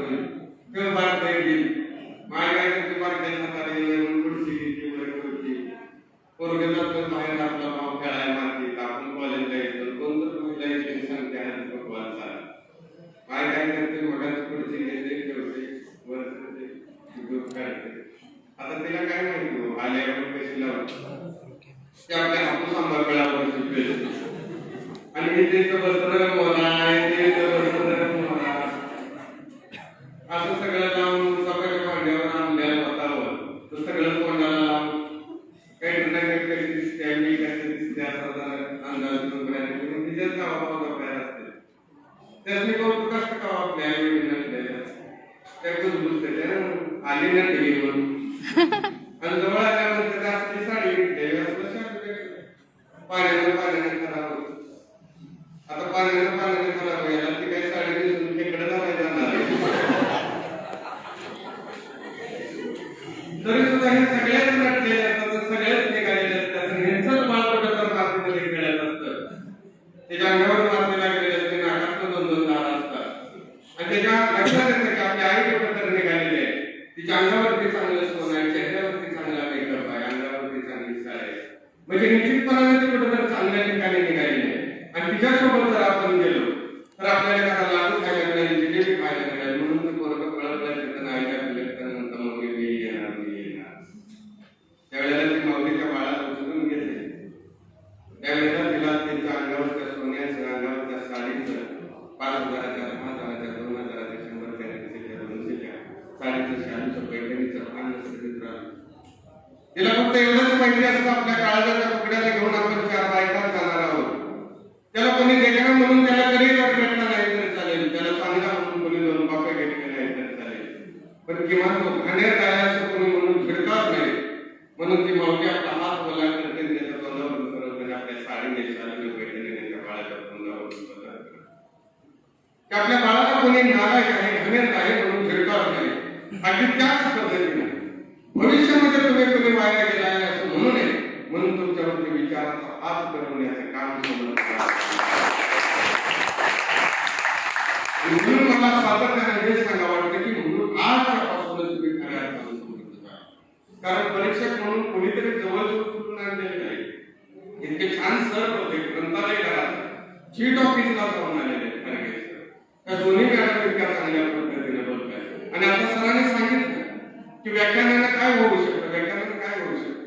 किंवा भारत देईल माय काय करते बारक्या हाताने म्हणून पुढची घेतली वरची पोरगेला तर बाहेर आपला भाव खेळायला मारते, आपण कॉलेजला येतो, कोण तर महिला येते सांगते आहे भगवान चाल माय काय करते मगाच पुढची घेते ठेवते वर काढते. आता तिला काय माहिती आल्यावर कशी लावते ते आपल्या हापूस आंबागळावर शिकवेल आणि हे ते बसर मोला ते बसर मोला असं सगळं लावून सकाळच्या भांड्यावर आणल्या हातावर तर सगळं तोंडाला लावून काही काही दिसते मी काहीतरी दिसते असा अंदाज घेऊन तिच्याच गावावर आपल्याला असते त्याच कौतुक असतं का आपल्या आई नसलेल्या त्या बुजबुजते आली ना टी म्हणून आणि जवळ आल्यानंतर असली साडी घेतली पाण्याने खराब होत. आता पाण्याने खराब व्हायला ती काही साडी दिसून तिकडे जाणार तरी सुद्धा हे सगळ्याच नटलेले असतात, सगळ्याच निघालेले असतात. ह्यांचंच बाळपट तर मातीमध्ये खेळत असतं, त्याच्या अंगावर माती लागलेले असते, नाकात 2-2 दार असतात आणि त्याच्या लक्षात येतं की आपली आई कुठं तर निघालेली आहे, तिच्या अंगावरती चांगलं सोनं आहे, चेहऱ्यावरती चांगला मेकअप आहे, अंगावरती चांगलं त्याला त्यांच्या अंगावरच्या सोन्याचं, अंगावरच्या साडीचं, 5,000च्या, 10,000च्या, 2,000च्या, 100च्या, 200च्या साडीचं, शालीचं, पैठणीचं भान नसतं राहिलं. तिला फक्त एवढंच माहिती असतं आपल्या काळजाच्या तुकड्याला घेऊन आपण 4 बायकात जाणार आहोत. त्याला कोणी देखणं म्हणून त्याला करिअर भेटला नाही तरी चालेल, त्याला चांगला म्हणून कोणी 2 पापे घेतले नाही तरी चालेल, पण किमान तो घाणेर आहे असं कोणी म्हणून झिडकाव नाही. म्हणून ती मावली आपला हात बोला करते, त्याच्या तोंडावर करत, आपल्या साडीने शालीने पैठणीने त्याच्या बाळाच्या तोंडावर करत. आपल्या बाळाला कोणी नालायक आहे, घाणेर आहे म्हणून झिडकाव नाही. अगदी त्याच पद्धतीने भविष्यामध्ये तुम्ही कोणी वाया गेला आहे असं म्हणू नये, म्हणून तुमच्यावरती विचाराचा हात फिरवण्याचे काम सोडून म्हणून मला सातत्याने हे सांगा वाटतं की म्हणून आजच्यापासूनच तुम्ही खऱ्या अर्थाने समजून जा. कारण परीक्षक म्हणून कोणीतरी जवळ सुटून आणलेले नाही. इतके छान सर होते ग्रंथालय घरात चीट ऑफिसला जाऊन आलेले खरगे सर. त्या दोन्ही मॅडम इतक्या चांगल्या पद्धतीने बोलतायत. आणि आता सरांनी सांगितलं की व्याख्यानानं काय होऊ शकतं, व्याख्यानानं काय होऊ शकतं.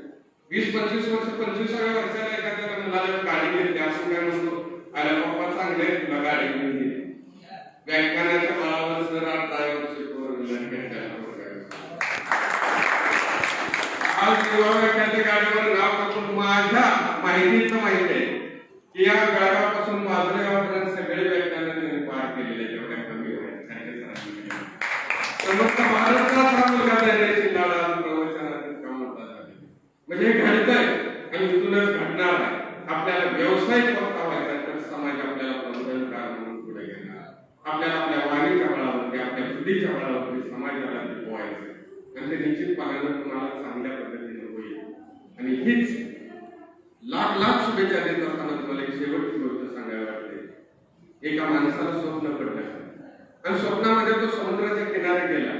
20-25 वर्ष 25व्या वर्षाला एखाद्या मुलाला गाडी घेतली असं काय म्हणतो, अरे पप्पा चांगले तुला गाडी घेऊन दे. व्याख्यानाच्या बळावर सर 18 आज व्याख्यानाच्या गाडीवर नाव टाकून माझ्या माहितीचं माहिती आहे की या गावापासून बाजूगावापर्यंत सगळे व्याख्यान त्यांनी पार केलेले तेवढ्या कमी समस्त महाराष्ट्रात हा मुलगा त्यांनी शिंदाळा प्रवचनात काम होतात. म्हणजे हे घडतंय आणि इथूनच घडणार आहे. आपल्याला व्यवसायिक वक्ता व्हायचा तर समाज आपल्याला प्रबोधनकार म्हणून पुढे घेणार. आपल्याला आपल्या वाणीच्या बळावरती, आपल्या बुद्धीच्या बळावरती समाजाला टिकवायचं आणि ते निश्चितपणे तुम्हाला चांगल्या पद्धतीने होईल. आणि हीच लाख शुभेच्छा देत असताना तुम्हाला एक शेवटची गोष्ट सांगायला वाटते. एका माणसाला स्वप्न पडलं आणि स्वप्नामध्ये तो समुद्राच्या किनारी गेला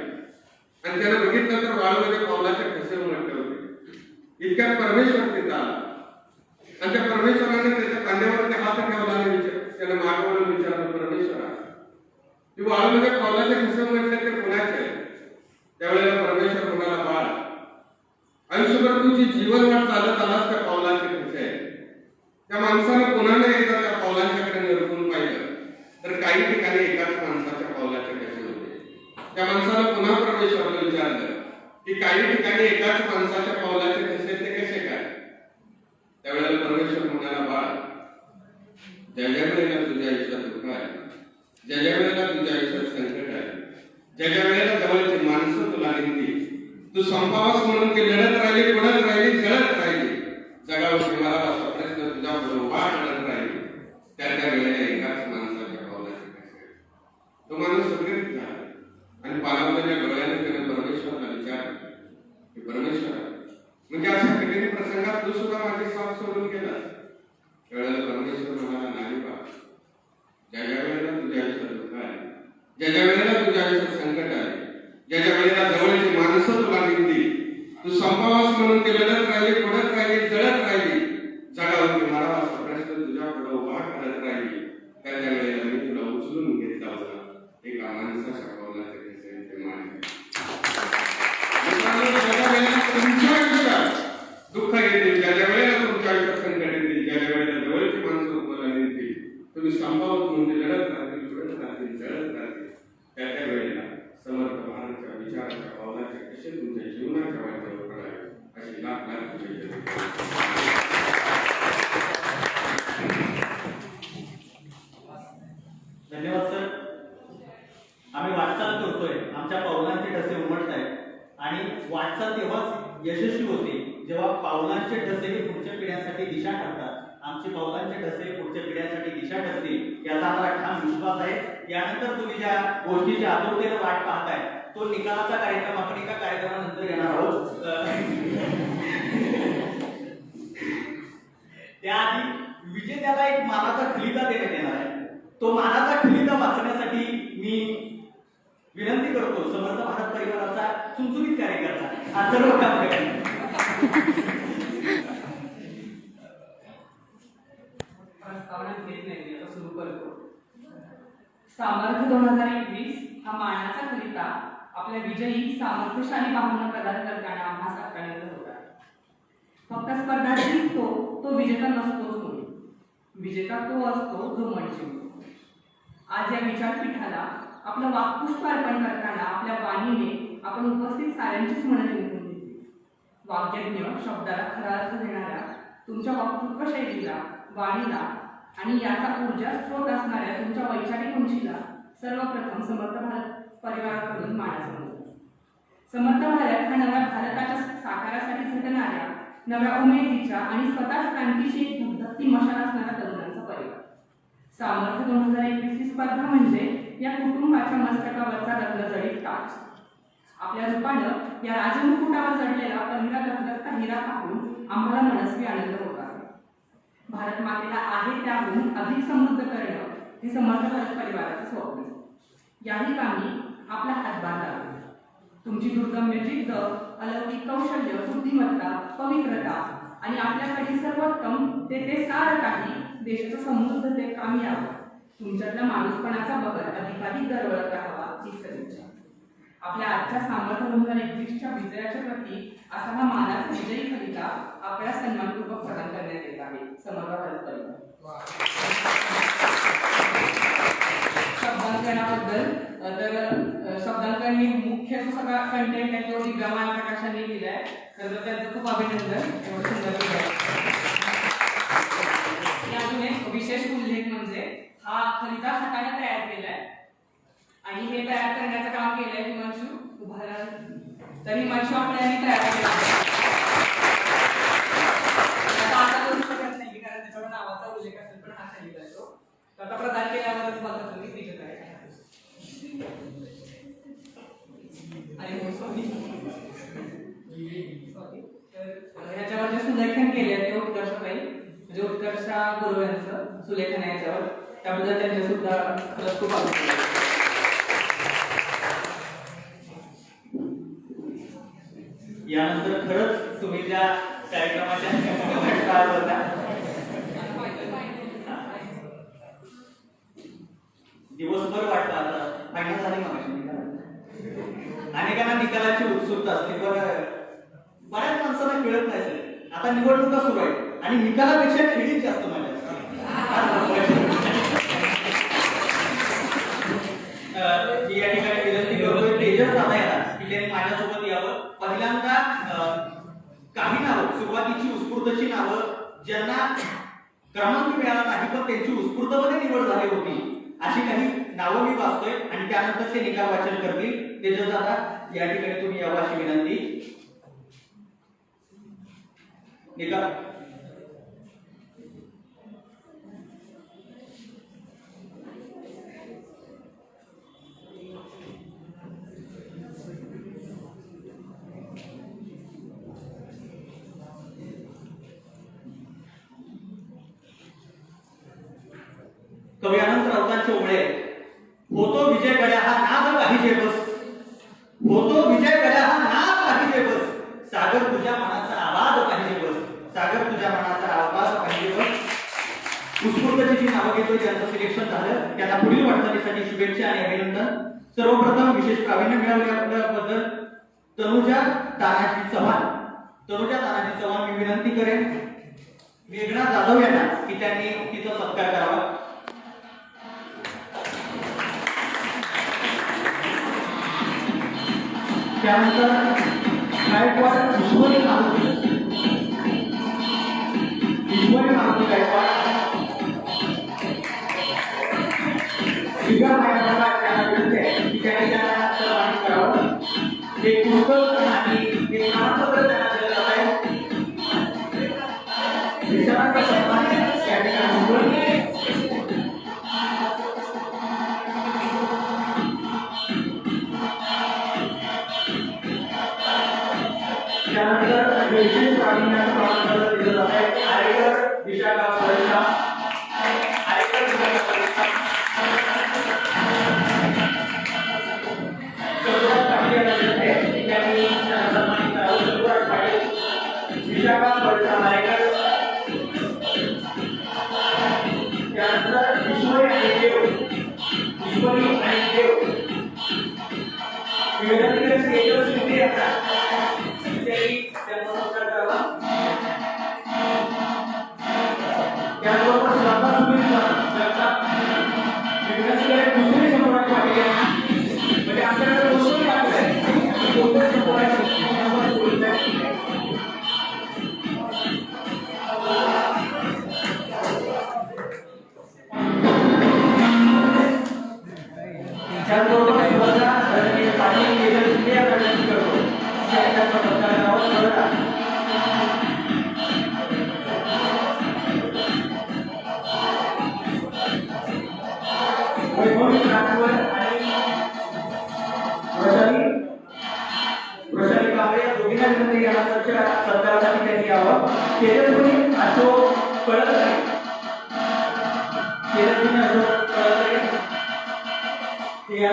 आणि त्याला बघितलं तर वाळूमध्ये पावलाच्या ठसे उमटले होते. इतक्यात परमेश्वर तिथं आला आणि त्या परमेश्वराने त्याच्या कांद्यावरती हात ठेवला आणि त्याला मागवून विचारलं, परमेश्वरा ती वाळूमध्ये पावलाच्या ठसे उमटले ते कोणाचे आहे? त्यावेळेला परमेश्वर म्हणाला, बाळ आयुष्यभर तुझी जीवन वाट चालत आलास त्या पावलाचे ठसे आहे. त्या माणसानं पुन्हा एकदा त्या पावलांच्याकडे निरखून पाहिलं तर काही ठिकाणी एकाच माणसाच्या पावलाचे ठसे होते. त्या माणसाला पुन्हा परमेश्वराला विचारलं की काही ठिकाणी एकाच माणसाच्या पावलाचे ठसे ते कसे काय? त्यावेळेला परमेश्वर म्हणाला, बाळ ज्या ज्या वेळेला तुझ्या आयुष्यात दुःख आहे, ज्या ज्या वेळेला तुझ्या आयुष्यात संकट आहे, ज्या ज्या वेळेला जवळची माणसं तुला निघली, तू संपावास म्हणून ती लढत राहिली, पडत राहिली, जळत राहिली, जगावरती मला असा प्रश्न तुझ्या बरोबर लढत राहिली, त्या त्या वेळेला एकाच माणसाच्या पावलाचे ठसे. तो माणूस सगळीच झाला आणि पालावलेल्या डोळ्याने त्याने परमेश्वराला विचारलं की परमेश्वर म्हणजे अशा कठीण प्रसंगात तू सुद्धा माझी साथ सोडून गेलास. त्यावेळेला परमेश्वर म्हणाला, नाही बा, ज्या ज्या वेळेला तुझ्या आयुष्यात दुःख आहे, ज्या ज्या वेळेला तुझ्या आयुष्यात संकट आहे, ज्या ज्या वेळेला जवळची माणसं तुला निघली, तू संपावास म्हणून ते लढत राहिली, पडत राहिली, जळत राहिली, जगावरती मला असा प्रश्न तुझ्या पुढे उभा करत राहिली, त्या त्या वेळेला मी तुला उचलून घेतला होता एका माणसाच्या पावलाचे ठसे ते मानले. तुमच्या आयुष्यात दुःख येतील, ज्या ज्या वेळेला तुमच्या आयुष्यात संकट येतील, ज्या ज्या वेळेला जवळची माणसं तुम्हाला येतील, तुम्ही संपावत म्हणून लढत राहतील, पडत राहतील, जळत राहतील, त्या त्या वेळेला समर्थ महाराजांच्या विचाराच्या पावलाचे कसे तुमच्या जीवनाच्या वाटेवर पडावे अशी लाख शुभेच्छा. धन्यवाद सर. आम्ही वाटचाल करतोय, आमच्या पावलांचे ठसे उमटत आहेत आणि वाटचाल तेव्हाच यशस्वी होते जेव्हा पावलांचे ठसे हे पुढच्या पिढ्यांसाठी दिशा ठरतात. आमची पावलांचे ठसे पुढच्या पिढ्यांसाठी दिशा ठरतील याचा आम्हाला ठाम विश्वास आहे. यानंतर तुम्ही ज्या गोष्टीची आतुरतेने वाट पाहताय तो निकालाचा कार्यक्रम आपण एका कार्यक्रमानंतर घेणार आहोत. त्याआधी विजेत्याला एक मानाचा खलिता देण्यात येणार आहे. तो मानाचा खलिता वाचण्यासाठी मी विनंती करतो समर्थ भारत परिवाराचा सुमसुमीत कार्यकर्ता आज सर्व सुरू करतो. सामर्थ्य 2021 हा मानाचा खलिता आपल्या विजयी सामर्थ्यशाली भावना प्रदान करताना आम्हा साकारलेला होता. फक्त स्पर्धा जिंकतो तो विजेता नसतोच म्हणून विजेता तो असतो जो मन जिंकतो. आज या विचारपीठाला आपलं वाक्पुष्प अर्पण करताना आपल्या वाणीने आपण उपस्थित साऱ्यांचीच मनं जिंकून घेतली. वाग्यज्ञ शब्दाला खरा अर्थ देणाऱ्या तुमच्या वक्तृत्व शैलीला, वाणीला आणि याचा ऊर्जा स्रोत असणाऱ्या तुमच्या वैचारिक उंचीला सर्वप्रथम समर्थ भारत परिवाराकडून मानाचा. समर्थ भारत हा नव्या भारताच्या साकारासाठी झटणाऱ्या, नव्या उमेदीच्या आणि स्वतःच क्रांतीची एक धगधगती मशाल असणाऱ्या तरुणांचा परिवार. सामर्थ्य 2021 ही स्पर्धा म्हणजे या कुटुंबाच्या मस्तकावरचा रत्नजडीत ताज. आपल्या रूपानं या राजमुकुटावर जडलेला पहिला धगधगता हिरा पाहून आम्हाला मनस्वी आनंद होत आहे. भारत मातेला आहे त्याहून अधिक समृद्ध करणं हे समर्थ भारत परिवाराचं स्वप्न. याही कामी आपला हातभार लागतो. तुमची दुर्गम्य जिद्द, अलौकिक कौशल्य, बुद्धिमत्ता, पवित्रता आणि आपल्याकडील सर्वोत्तम ते सारं काही देशाचं समृद्ध ते कामी यावं. तुमच्यातल्या माणूसपणाचा बगर अधिकाधिक दरवळत राहावा ही सदिच्छा. आपल्या आजच्या सामर्थ्य 2021च्या विजयाच्या प्रतीक असा हा मानाचा विजयी कविता आपल्या सन्मानपूर्वक प्रदान करण्यात येत आहे. समर्थ भारत परिवार. शब्दांकनाबद्दल तर शब्दांकन ही मुख्य जो सगळा कंटेंट आहे तो दिग्गमाया प्रकाशाने लिहिलाय. तर त्यांचं खूप अभिनंदन. एवढं सुंदर लिहिलंय. अजून एक विशेष उल्लेख म्हणजे हा कविता हाताने तयार केलाय आणि हे तयार करण्याचं काम केलंय हिमांशू उभारा. तर हिमांशू आपल्याने तयार केला. आता करू शकत नाही कारण त्याच्यावर नावाचा उल्लेख असेल पण हा खाली जातो. आता प्रदान केल्यावरच बघा तुम्ही विजय काय आणि हो सॉरी तर ह्याच्यावर जे सुलेखन केले ते उत्कर्षताई म्हणजे उत्कर्षा गुरु यांचं सुलेखन आहे याच्यावर. त्याबद्दल त्यांनी सुद्धा खरंच खूप आभार. यानंतर खरंच तुम्ही ज्या कार्यक्रमाच्या होता दिवसभर वाटतं आता फायनल झाली मग अनेकांना निकालाची उत्सुकता असते पण बऱ्याच माणसांना कळत नाही सर. आता निवडणुका सुरू आहेत आणि निकालापेक्षा खेळीच जास्त मजा या ठिकाणी विनंती करतोय तेजस दादा येतात की त्यांनी माझ्यासोबत यावं. पहिल्यांदा काही नावं सुरुवातीची उत्स्फूर्तची नावं ज्यांना क्रमांक मिळाला नाही पण त्यांची उत्स्फूर्तपणे निवड झाली होती अशी काही नावं मी वाचतोय आणि त्यानंतर ते निकाल वाचन करतील. तेजस दादा या ठिकाणी तुम्ही यावं अशी विनंती. निकाल कवी अनंत राऊतांचे ओळे होतो विजय गड्या हा नाद पाहिजे बस. होतो विजय गड्या हा नाद पाहिजे बस. सागर तुझ्या मनाचा आवाज पाहिजे बस. सागर तुझ्या मनाचा आवाज पाहिजे बस. उत्स्फूर्तची जी नावं घेतोय ज्यांचं सिलेक्शन झालं त्यांना पुढील वाटचालीसाठी शुभेच्छा आणि अभिनंदन. सर्वप्रथम विशेष प्रावीण्य मिळवल्याबद्दल तनुजा तानाजी चव्हाण मी विनंती करेन मेघना जाधव यांना की त्यांनी तिचा सत्कार करावा. त्यानंतर गायकवाड ईश्वरी मारुती गायकवाड त्यांना सन्मानित करावं. हे पुस्तक आणि हे प्रमाणपत्र त्यांना दिलं जात आहे. विचारांचा सन्मान त्या ठिकाणी त्यानंतर विशेष प्रावीण्याचं प्रमाणपत्र दिलं जात आहे. आरेकर विशाखा परीक्षा विशाखा परीक्षा आरेकर. त्यानंतर ईश्वरी आणि देव विवेकानंद त्याबरोबर जगतात विकण्याकडे दुसरी संपूर्ण पाठी आहे म्हणजे आमच्याकडे दोन पाठी आहे कोणत्या त्याचबरोबर शिवसेना पाटील केंद्र या प्रकारची करतो त्याच्या पत्रकारावर वैभव कांबळे या दोघींना विनंती केला सत्कारासाठी त्यांनी यावं तेजस्वी अशोक कळत तेजस्वी अशोक कळत ते या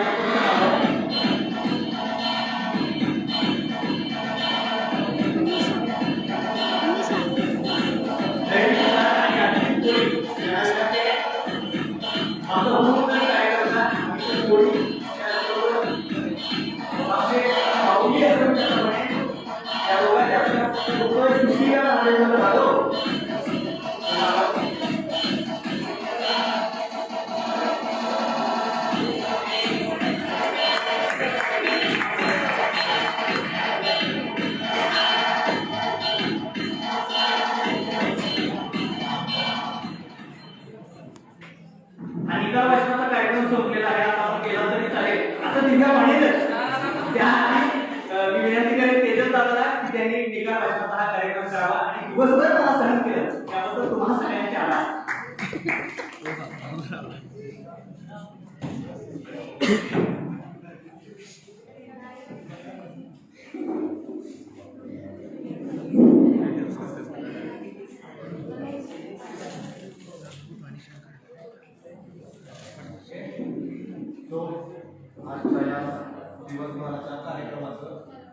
निकाल वाचनाचा कार्यक्रम संपलेला आहे आता आपण केला तरी चालेल असं निकाल म्हणेलच त्याआधी मी विनंती करेन तेजस दादाला की त्यांनी निकाल वाचनाचा हा कार्यक्रम करावा आणि दिवसभर मला सहन केलं त्याबद्दल तुम्हाला सगळ्यांचे आभार आजच्या या दिवसभराच्या कार्यक्रमाचं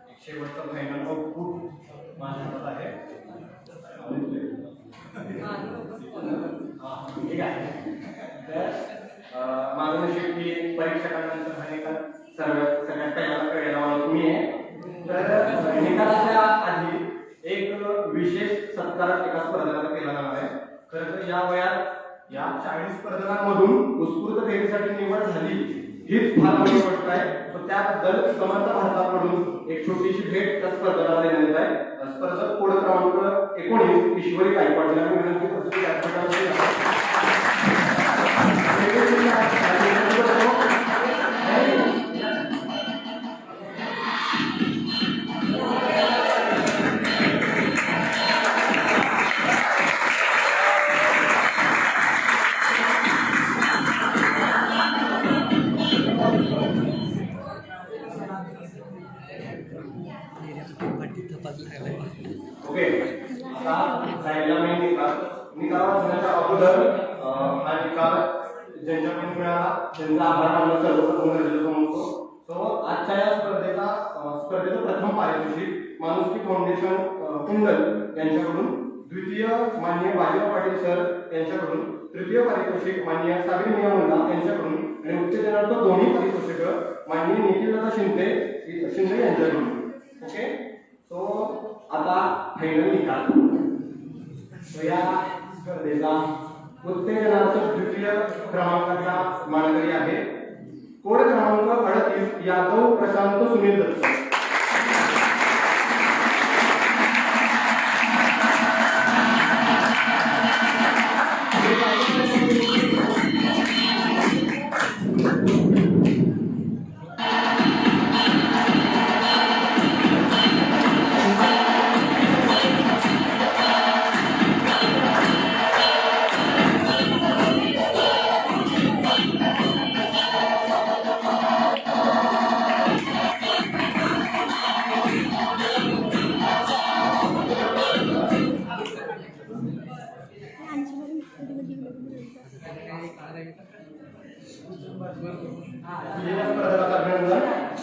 एक शेवटचं फायनल आउटपुट माझ्या हातात आहे ठीक आहे तर माझं नशीब की परीक्षकांनंतर हा निकाल सगळ्यात पहिला कळलेला माणूस मी आहे तर निकालाच्या आधी एक विशेष सत्कार एका स्पर्धकाला केला जाणार आहे खरं तर या वयात या 40 स्पर्धकांमधून उत्स्फूर्त फेरीसाठी निवड झाली हीच फार मोठी गोष्ट आहे तर त्याबद्दल समर्थ भारताकडून एक छोटीशी भेट त्या स्पर्धकाला देण्यात येत आहे स्पर्धक कोड क्रमांक 19 ईश्वरी गायकवाड यांना विनंती करतो की ओके आता जायला मी निकाल वाचण्याच्या अगोदर हा निकाल ज्यांच्याकडून मिळाला त्यांचा आभार मानणं सर्वप्रथम गरजेचं म्हणतो सो आजच्या या स्पर्धेचं प्रथम पारितोषिक माणुसकी फाउंडेशन कुंडल यांच्याकडून द्वितीय माननीय बाजीराव पाटील सर यांच्याकडून तृतीय पारितोषिक माननीय साबरी मिया मुल्ला यांच्याकडून आणि उत्तेजनार्थ दोन्ही पारितोषिक माननीय निखिलदादा शिंदे यांच्याकडून ओके सो आता फायनल निकाल या स्पर्धेचा उत्तेजनार्थ द्वितीय क्रमांकाचा मानकरी आहे कोड क्रमांक 38 यादव प्रशांत सुनील दत्त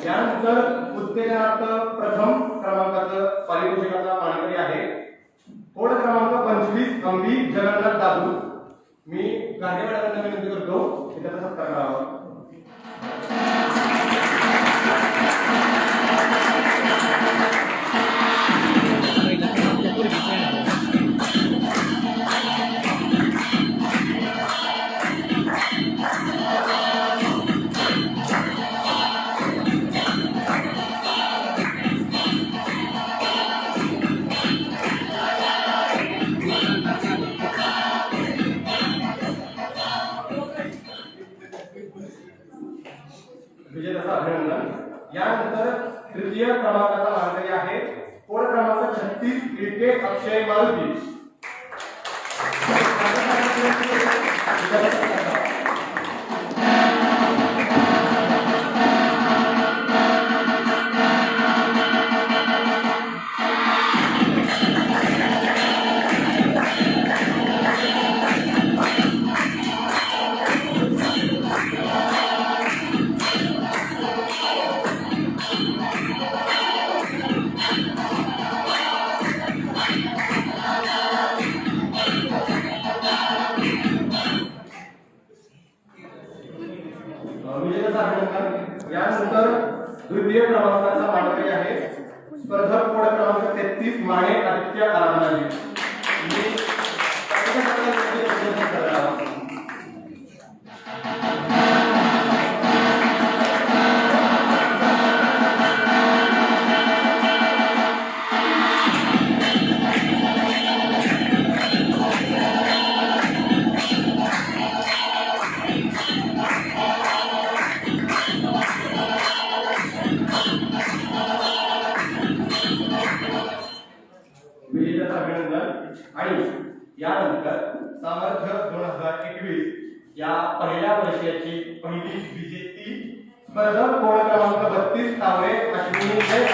यानंतर उत्तेजनार्थ प्रथम क्रमांकाचं पारितोषिकाचा मानकरी आहे कोड क्रमांक 25 अंबी जगन्नाथ दादू मी गांधीवाड्यांना विनंती करतो की त्याचा सत्कार करावा विजेत्याचं अभिनंदन. यानंतर तृतीय क्रमांकाचा मानकरी आहे कोड क्रमांक 36 इटके अक्षय मारुती. विजेत्याचं अभिनंदन. यानंतर द्वितीय क्रमांकाचा मानकरी आहे स्पर्धक कोड क्रमांक 33 माने आदित्य आराधनाजी. विजेत्याचं अभिनंदन. आणि यानंतर सामर्थ्य 2021 या पहिल्या वर्षाची पहिली विजेती स्पर्धक कोड क्रमांक 32 तावरे अश्विनी जय.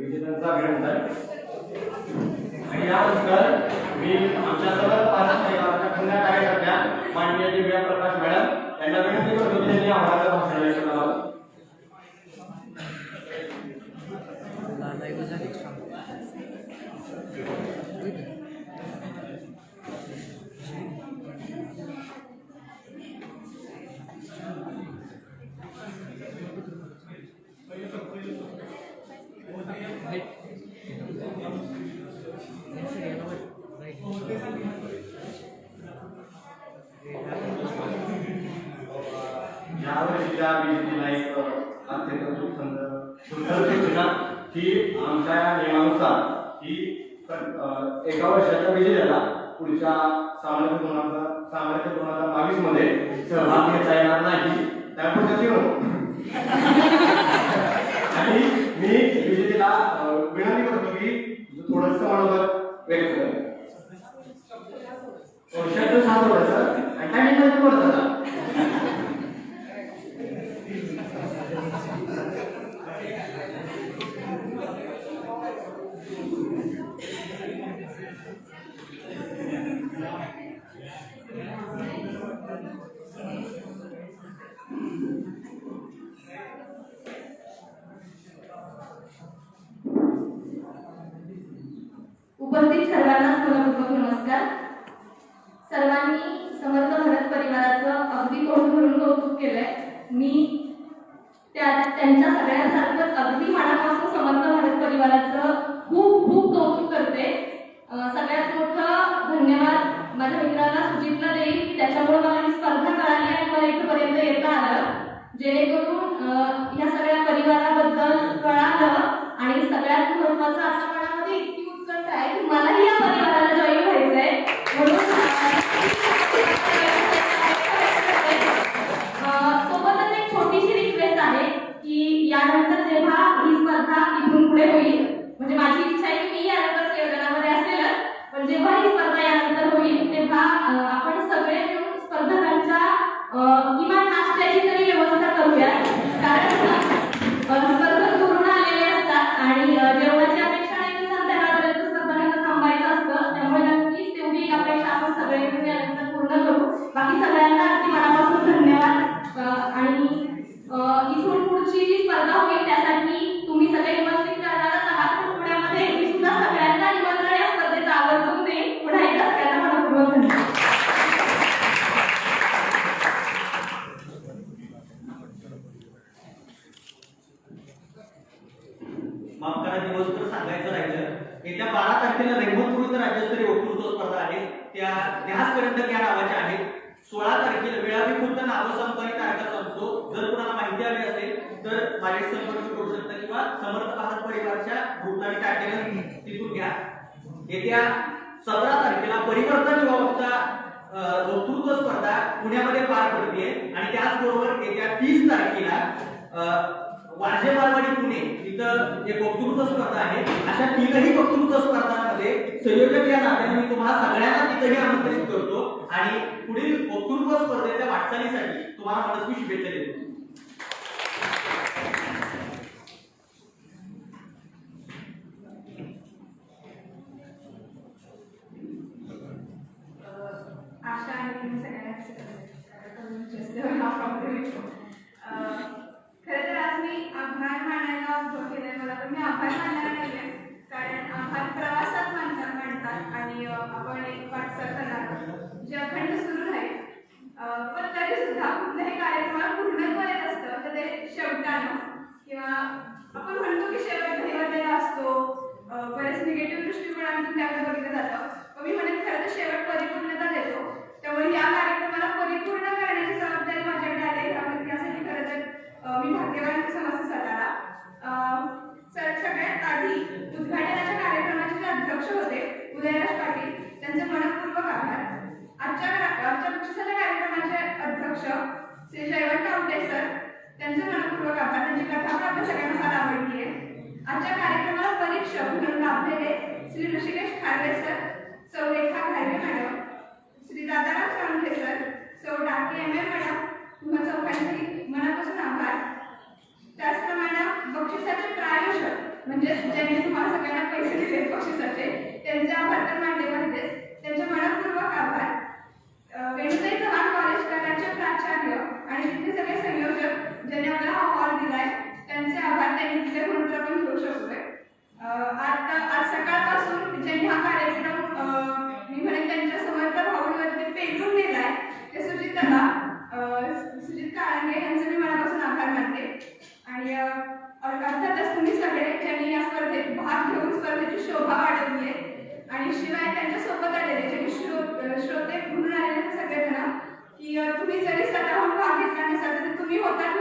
विजेत्यांचं अभिनंदन. आणि यानंतर मी आमच्या सर्व पालक खंड्या कार्यकर्त्या माननीय दिव्या प्रकाश मॅडम यांना विनंती करतो की त्यांनी आम्हाला भाषण द्यायचं करावं. यावर्षीच्या विजेतीला एक अत्यंत सुंदर सूचना की आमच्या नियमानुसार ही एका वर्षाच्या विजेत्याला पुढच्या सामर्थ्य 2022 मध्ये सहभाग घेता येणार नाही. त्यापुढे आणि मी विजेतीला विनंती करतो की थोडंसं मनोगत व्यक्त करेल. शब्द सांगतो आणि टायमिंग करतो. उपस्थित सर्वांना मनपूर्वक नमस्कार. सर्वांनी समर्थ भारत परिवाराचं अगदी तोंड भरून कौतुक केलंय. मी त्यांच्या सगळ्यांसारखंच अगदी मनापासून समर्थ भारत परिवाराचं खूप खूप कौतुक करते. सगळ्यात मोठं धन्यवाद माझ्या मित्राला सुजितला देईल की त्याच्यामुळे मला ही स्पर्धा कळाली आणि मला इथपर्यंत येता आलं, जेणेकरून या सगळ्या परिवाराबद्दल कळालं. आणि सगळ्यात महत्त्वाचं आता मनामध्ये इतकी उत्कंठा आहे की मलाही या परिवाराला जॉईन व्हायचंय. म्हणून सोबतच एक छोटीशी रिक्वेस्ट आहे की यानंतर जेव्हा ही स्पर्धा इथून पुढे होईल, म्हणजे माझी इच्छा आहे की मी यानंतर संयोजनामध्ये असेलच, पण जेव्हा ही स्पर्धा यानंतर होईल तेव्हा आपण सगळे मिळून स्पर्धकांच्या किमान नाश्त्याची तरी व्यवस्था करूया. कारण स्पर्धक दुरून आलेले असतात आणि जेवणाची अपेक्षा नाही तर संध्याकाळपर्यंत स्पर्धकांना थांबायचं असतं. त्यामुळे नक्कीच तेवढी एक अपेक्षा आपण सगळे मिळून यानंतर पूर्ण करू. बाकी सगळ्यांना अगदी मनापासून धन्यवाद. आणि इथून पुढची जी स्पर्धा होईल त्यासाठी तुम्ही सगळे उपस्थित राहणारच आहात, पण पुढे माफ करा दिवस तर सांगायचं राहिलं. येत्या 12 तारखेला रेहमतपूर इथं राज्यस्तरीय वक्तृत्व स्पर्धा आहे. त्या ध्यासपर्यंत त्या नावाच्या आहेत. 16 तारखेला वेळापैकी नावं सांगतो आणि तारखा सांगतो. जर कुणाला माहिती हवी असेल तर माझ्याशी संपर्क करू शकता किंवा समर्थ भारत परिवारच्या ग्रुपला मी टाकेल, तिथून घ्या. येत्या 17 तारखेला परिवर्तन विभागाचा वक्तृत्व स्पर्धा पुण्यामध्ये पार पडते आणि त्याचबरोबर येत्या 30 तारखेला वारजे बालवाडी पुणे इथं एक वक्तृत्व स्पर्धा आहे. अशा 3ही वक्तृत्व स्पर्धांमध्ये संयोजक या नात्याने मी तुम्हाला सगळ्यांना तिथेही आमंत्रित करतो आणि पुढील वक्तृत्व स्पर्धेच्या वाटचालीसाठी तुम्हाला मनस्वी शुभेच्छा देतो. आशा आहे तुम्ही सगळ्यांना खरं तर आज मी आभार मानायला उभं केलंय. मला पण मी आभार मानणार नाहीये, कारण आभार प्रवासात मानतात आणि आपण एक वाटचाल करणार जे अखंड सुरू राहील. पण तरी सुद्धा कुठल्याही कार्यक्रमाला पूर्णत्व येत असतं तर ते शेवटानं किंवा आपण म्हणतो की शेवट घडीवरलेला असतो, बरेच निगेटिव्ह दृष्टिकोनातून त्याकडे बघितलं जातं. पण मी म्हणेन खरं तर शेवट परिपूर्णता देतो. त्यामुळे या कार्यक्रमाला परिपूर्ण करण्याची जबाबदारी माझ्याकडे आली. त्यासाठी खरं तर मी भाग्यवान समजते स्वतःला. सगळ्यात आधी उद्घाटनाच्या कार्यक्रमाचे जे अध्यक्ष होते उदयराज पाटील, त्यांचे मनपूर्वक आभार. आजच्या बक्षिसाच्या कार्यक्रमाचे अध्यक्ष श्री जयवंत आवटे सर, त्यांचे मनपूर्वक आभार. त्यांची कथा पण आपल्या सगळ्यांना फार आवडली आहे. आजच्या कार्यक्रमाला परीक्षक म्हणून लाभलेले श्री ऋषिकेश खारवे सर, सौ रेखा घायवे मॅडम, श्री दादाराव साळुंखे सर, सौ डाके एम एम मॅडम, तुम्हा चौघांची मनापासून आभार. त्याचप्रमाणे बक्षिसाचे प्रायोजक म्हणजे ज्यांनी तुम्हाला सगळ्यांना पैसे दिले बक्षिसाचे, त्यांचे आभार तर मांडले पाहिजेत. त्यांचे मनपूर्वक आभार. वेणुताई चव्हाण कॉलेज कराडचे प्राचार्य आणि तिथे सगळे संयोजक ज्यांनी आपल्याला हा हॉल दिलाय, त्यांचे आभार. त्यांनी दिले म्हणून आपण घेऊ शकतोय. आज सकाळपासून ज्यांनी हा कार्यक्रम मी म्हणेन त्यांच्या समर्थ भाऊंवरती पेटून नेलाय ते सुजित काळंगे यांचे मी मनापासून आभार मानते. आणि अर्थातच तुम्ही सगळे ज्यांनी या स्पर्धेत भाग घेऊन स्पर्धेची शोभा वाढवली आहे आणि शिवाय त्यांच्या सोबत आलेले जे श्रोते म्हणून आलेले सगळेजण की तुम्ही जरी स्वतःहून भाग घेतला नसाल तर तुम्ही होता